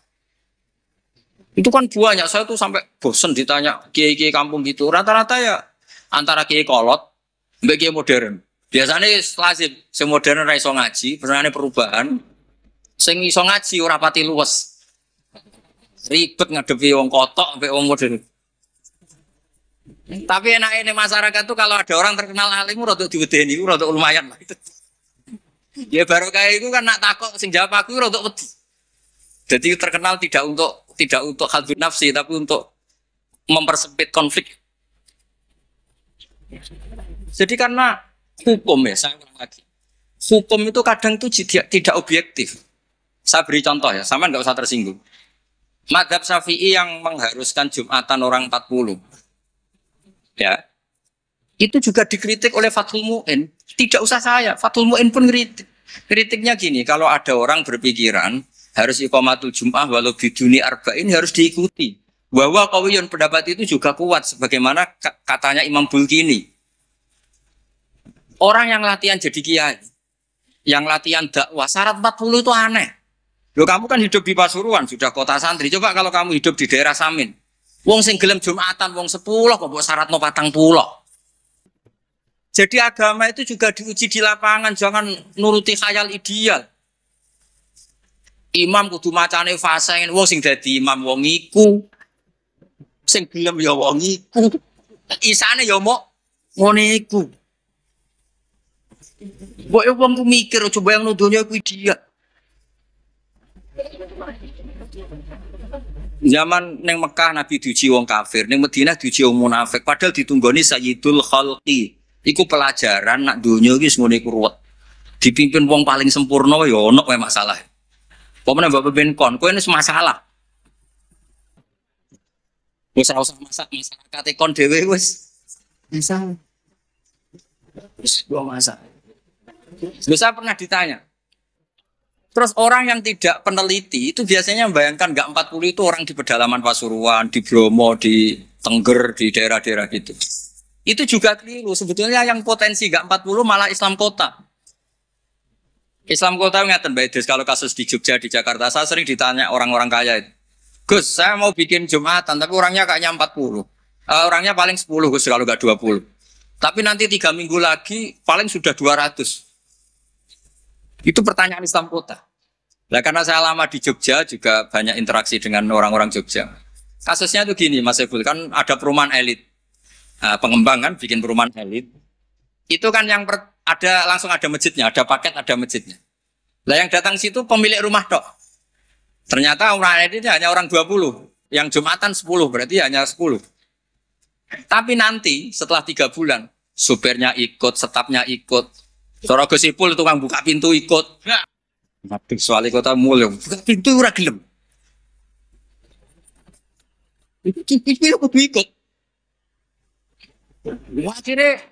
Itu kan banyak, saya tuh sampai bosen ditanya kiai-kiai kampung gitu. Rata-rata ya antara kiai kolot mbek kiai modern. Biasanya lazim sing modern ora iso ngaji, benane perubahan. Sing iso ngaji ora pati luwes. Ribet ngadepi wong kotok mbek wong modern. Tapi enaknya masyarakat tuh kalau ada orang terkenal alim rada diwedeni, rada lumayan lah itu. Ya baru kayak itu kan nak takok sing jawab aku rada wedi. Jadi terkenal tidak untuk hadun nafsi tapi untuk mempersempit konflik. Jadi karena hukum ya, saya ulang lagi. Hukum itu kadang itu tidak objektif. Saya beri contoh ya, sama nggak usah tersinggung. Madzhab Syafi'i yang mengharuskan Jumatan orang 40. Ya. Itu juga dikritik oleh Fathul Mu'in. Tidak usah saya, Fathul Mu'in pun kritik. Kritiknya gini, kalau ada orang berpikiran harus iqamatul Jum'ah walau biduni arba'in harus diikuti. Bahwa qawiyun pendapat itu juga kuat sebagaimana katanya Imam Bulkini. Orang yang latihan jadi kiai, yang latihan dakwah, syarat 40 itu aneh. Loh kamu kan hidup di Pasuruan, sudah kota santri. Coba kalau kamu hidup di daerah Samin. Wong sing gelem Jumatan, wong 10 kok mbok syaratno 40. Jadi agama itu juga diuji di lapangan, jangan nuruti khayal ideal. Imam kudu macane faseng, wong sing dadi imam wong iku. Sing gelem ya wong iku. Isane ya mok ngene iku. Mbok wong ku mikir aja bayang donya iku dia. Zaman neng Mekah Nabi diuji wong kafir, neng Madinah diuji wong munafik. Padahal ditunggoni Sayyidul Khalqi. Iku pelajaran nak donya iki ngono iku ruwet. Dipimpin wong paling sempurna ya ono wae masalah. Pokoknya bapak ben kon, kowe ini masalah. Wis ora usah masyarakat kon dhewe wis masalah. Wis dua masalah. Saya pernah ditanya. Terus orang yang tidak peneliti itu biasanya membayangkan nggak 40 itu orang di pedalaman Pasuruan, di Bromo, di Tengger, di daerah-daerah gitu. Itu juga keliru. Sebetulnya yang potensi nggak 40 malah Islam kota. Islam kota ngeten Mbak Idris, kalau kasus di Jogja, di Jakarta, saya sering ditanya orang-orang kaya itu. Gus, saya mau bikin Jumatan, tapi orangnya kayaknya 40. Orangnya paling 10 Gus, kalau nggak 20. Tapi nanti 3 minggu lagi paling sudah 200. Itu pertanyaan Islam kota. Nah, karena saya lama di Jogja juga banyak interaksi dengan orang-orang Jogja. Kasusnya itu gini, Mas Ebul, kan ada perumahan elit. Pengembang kan bikin perumahan elit. Itu kan yang langsung ada masjidnya, ada paket, ada masjidnya. Lah yang datang situ pemilik rumah tok. Ternyata orang elit ini hanya orang 20. Yang Jumatan 10, berarti hanya 10. Tapi nanti setelah 3 bulan, supirnya ikut, setapnya ikut. Sora Gusipul tukang buka pintu ikut. Nabi soal kota mulya, buka pintu ora gelem. Itu kudu ikut. Akhirnya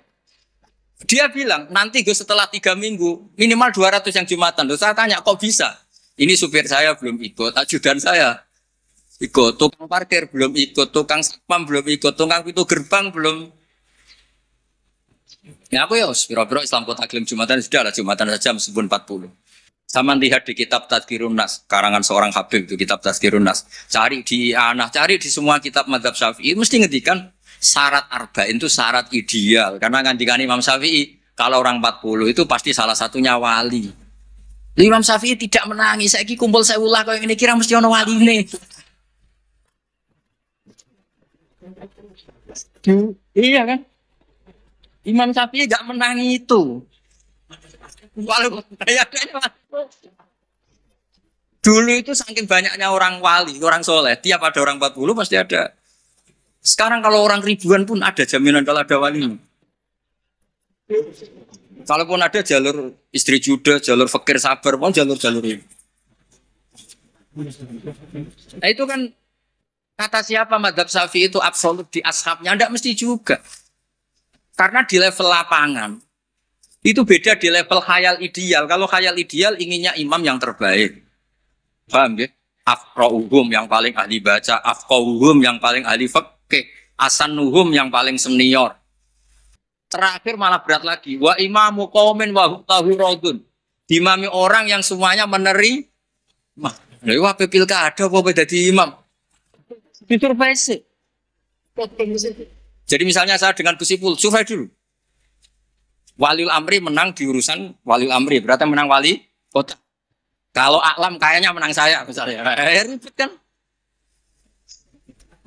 dia bilang, nanti gue setelah 3 minggu, minimal 200 yang Jumatan. Terus saya tanya, kok bisa? Ini supir saya belum ikut, ajudan saya ikut, tukang parkir belum ikut, tukang satpam belum ikut, tukang pintu gerbang belum. Ya aku ya, biro-biro Islam kota gelem Jumatan, sudah lah Jumatan saja meskipun 40. Sama lihat di kitab Tadhkirun Nas, karangan seorang Habib itu kitab Tadhkirun Nas. Cari di Anah, cari di semua kitab Madzhab Syafi'i, mesti ngedikan syarat arba'in itu syarat ideal. Karena ngandikan Imam Syafi'i, kalau orang 40 itu pasti salah satunya wali. Imam Syafi'i tidak menangis, saya kumpul saya ulah kau ini kira mesti ono wali nih. Iya kan? Imam Syafi'i gak menangi itu. Dulu itu saking banyaknya orang wali, orang soleh, tiap ada orang 40 pasti ada. Sekarang kalau orang ribuan pun ada jaminan kalau ada wali. Kalaupun ada jalur istri juda, jalur fakir sabar, mau jalur-jalur ini. Nah itu kan kata siapa Madzhab Syafi'i itu absolut di ashabnya, tidak mesti juga. Karena di level lapangan itu beda di level khayal ideal. Kalau khayal ideal inginnya imam yang terbaik. Paham ya? Afqahuhum yang paling ahli baca, afqahuhum yang paling ahli fikih, asanuhum yang paling senior. Terakhir malah berat lagi. Wa imamu qaumin wa hum tahuradun. Imami orang yang semuanya menerima. Lha wae pilkada apa dadi imam? Disurvei sih. Jadi misalnya saya dengan Gus Ipul, survei dulu. Waliul Amri menang di urusan Waliul Amri, berarti menang wali kota. Kalau Aklam kayaknya menang saya misalnya. Ribet kan?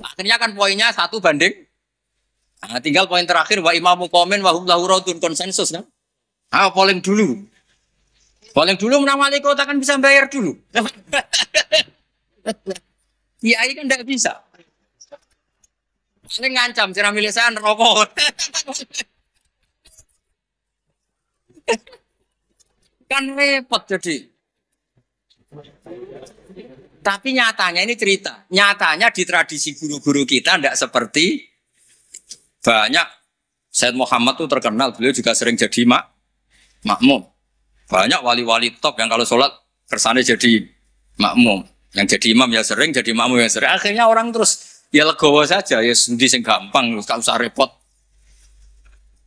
Akhirnya kan poinnya 1 banding. Nah, tinggal poin terakhir wa imamu qaumin wa hum lahu radun, konsensus kan? Polling dulu. Polling dulu menang wali kota kan bisa bayar dulu. Kiai kan enggak bisa. Ini ngancam cara milih saya rokok. Kan repot jadi. Tapi nyatanya ini cerita. Nyatanya di tradisi guru-guru kita tidak seperti banyak. Said Muhammad itu terkenal, beliau juga sering jadi makmum. Banyak wali-wali top yang kalau sholat kersane jadi makmum. Yang jadi imam ya sering, jadi makmum ya sering. Akhirnya orang terus ya legowo saja, ya sendi sing gampang, gak usah repot.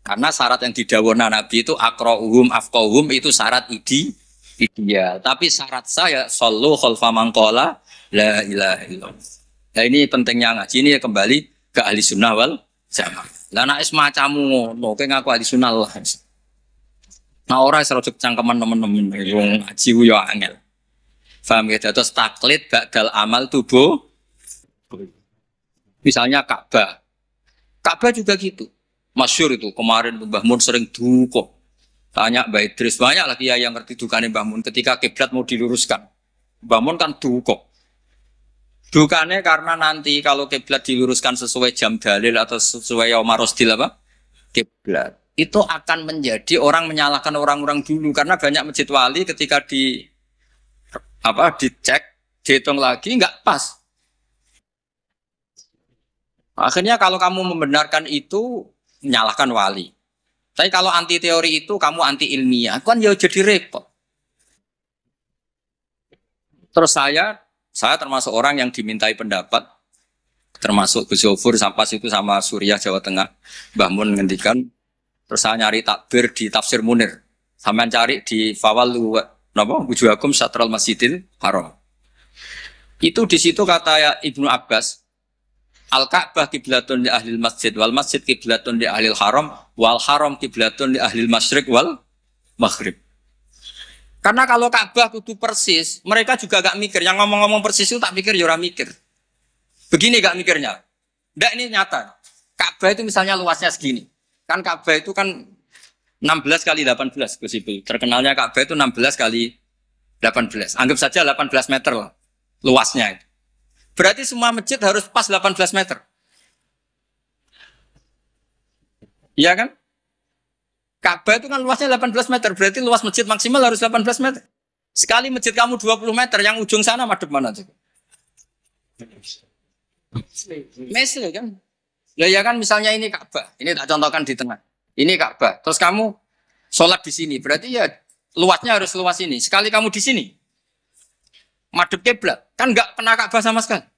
Karena syarat yang didhawuhna Nabi itu aqra'uhum afqahuhum itu syarat ideal. Tapi syarat saya shallu khalfa man qala la ilaha illallah. Nah ini pentingnya ngaji ini ya kembali ke ahli sunnah wal jamaah. Lah nek semacammu ngono kowe ngaku ahli sunnah lah. Nah ora serojok cangkeman temen-temen wong ngaji ku yo angel. Paham ya? Terus taklid ba'dal amal tubuh. Misalnya Ka'bah. Ka'bah juga gitu. Masyhur itu kemarin Mbah Mun sering duka. Tanya Mbah Idris, banyak lagi yang ngerti dukane Mbah Mun ketika kiblat mau diluruskan. Mbah Mun kan duka. Dukane karena nanti kalau kiblat diluruskan sesuai jam dalil atau sesuai yaum rasdil apa? Kiblat. Itu akan menjadi orang menyalahkan orang-orang dulu karena banyak masjid wali ketika apa dicek, dihitung lagi nggak pas. Akhirnya kalau kamu membenarkan itu menyalahkan wali. Tapi kalau anti teori itu kamu anti ilmiah, kan ya jadi repot. Terus saya termasuk orang yang dimintai pendapat, termasuk Gus Yofur sampai itu sama Suriah Jawa Tengah, Mbah Mun ngendikan. Terus saya nyari takbir di Tafsir Munir, sampean cari di Fawalu napa wujuhakum syatral masjidil haram. Itu di situ kata ya Ibnu Abbas, Al-Ka'bah kiblatun li ahlil masjid wal masjid kiblatun li ahlil haram wal haram kiblatun li ahlil masyriq wal maghrib. Karena kalau Ka'bah kudu persis, mereka juga gak mikir. Yang ngomong-ngomong persis itu tak pikir, ya ora mikir. Begini gak mikirnya. Nggak, ini nyata. Ka'bah itu misalnya luasnya segini. Kan Ka'bah itu kan 16 kali 18 Gus Ibu. Terkenalnya Ka'bah itu 16 kali 18. Anggap saja 18 meter lah luasnya itu. Berarti semua masjid harus pas 18 meter. Iya kan? Ka'bah itu kan luasnya 18 meter. Berarti luas masjid maksimal harus 18 meter. Sekali masjid kamu 20 meter, yang ujung sana madep mana aja? Mesle kan? Lah ya kan misalnya ini Ka'bah. Ini tak contohkan di tengah. Ini Ka'bah. Terus kamu sholat di sini. Berarti ya luasnya harus luas ini. Sekali kamu di sini, madep kiblat. Kan nggak kena Ka'bah sama sekali.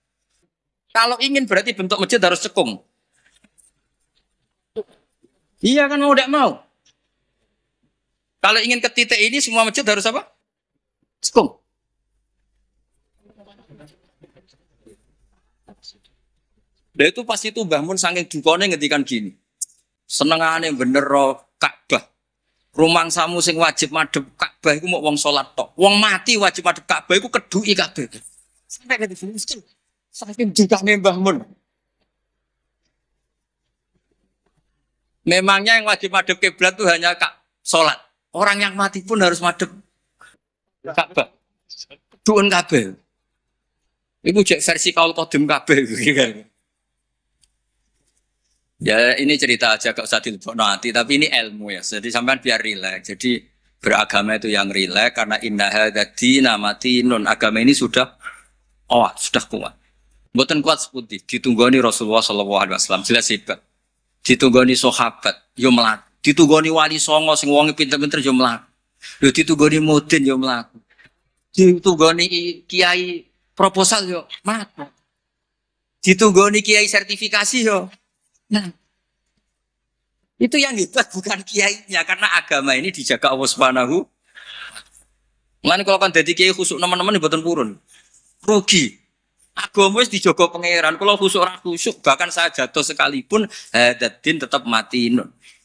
Kalau ingin berarti bentuk masjid harus cekung. Iya kan mau tidak mau. Kalau ingin ke titik ini semua masjid harus apa? Cekung. Dan itu pas itu Mbah Mun saking dukone ngetikan gini. Senengane bener roh Ka'bah. Rumangsamu sing wajib madhep Ka'bah iku mok wong salat tok. Wong mati wajib madhep Ka'bah iku keduki kabeh. Sampai ke sini saking dukane Mbah Mun. Memangnya yang wajib madhep kiblat itu hanya salat. Orang yang mati pun harus madhep Ka'bah. Duun kabeh. Iku cek versi kaul qadim kabeh gitu. Ya ini cerita aja gak usah dilebokno hati, tapi ini ilmu ya. Jadi sampean biar rileks. Jadi beragama itu yang rileks karena inna hadzina matinun. Agama ini sudah sudah kuat. Mboten kuat seputih ditunggoni Rasulullah sallallahu alaihi wasallam jelas hebat. Ditunggoni sahabat yo mlaku. Ditunggoni wali songo sing wonge pinter-pinter yo mlaku. Lho ditunggoni mudin yo mlaku. Ditunggoni kiai proposal yo mlaku. Ditunggoni kiai sertifikasi yo. Nah, itu yang hebat bukan kiainya karena agama ini dijaga Allah Subhanahu. Mulane kalau kan dadi kiai khusuk teman-teman mboten purun. Rugi. Agama wis dijaga pangeran. Kalau khusuk ora khusuk bahkan saya jatuh sekalipun hadzin tetap mati.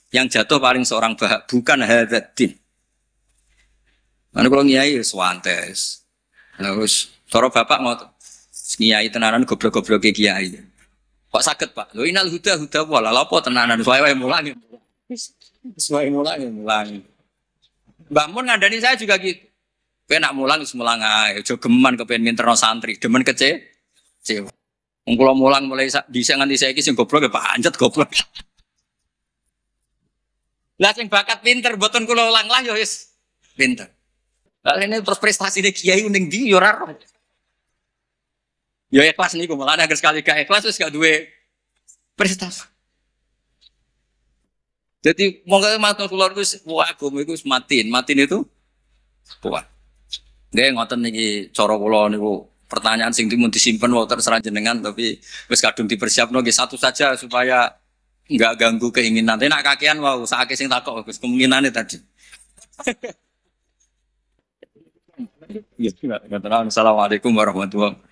Yang jatuh paling seorang bukan hadzin. Mana kalau kiai wis wantes. Nah wis cara bapak ngoten. Kiai tenanan goblok-goblok kiai. Kok sakit Pak? Lo inal huda wala apa tenanan suwe mulangi. Suwe mulangi. Mbah Mun ngandani saya juga gitu. Kowe nak mulang wis mulang ae, aja geman kepengin nginterno santri, demen kece. Wong kula mulang mulai dhisik nganti saiki sing goblok ya pancet goblok. Lah sing bakat pinter mboten kula ulang lah ya wis pinter. Lah ini terus prestasine kiai ning ndi ya ora roh. Ya ikhlas niku malah agar sekali gak ikhlas wis gak duwe prestasi. Jadi monggo matur kula niku wah agama iku matin itu kuat. Nggih ngoten niki cara kula niku pertanyaan sing dimun disimpen wae terserah jenengan tapi wis kadung dipersiapno nggih satu saja supaya enggak ganggu keinginan. Nek kakean wau sakake sing takok Gus kemungkinane tadi. Ya, Assalamualaikum warahmatullahi wabarakatuh.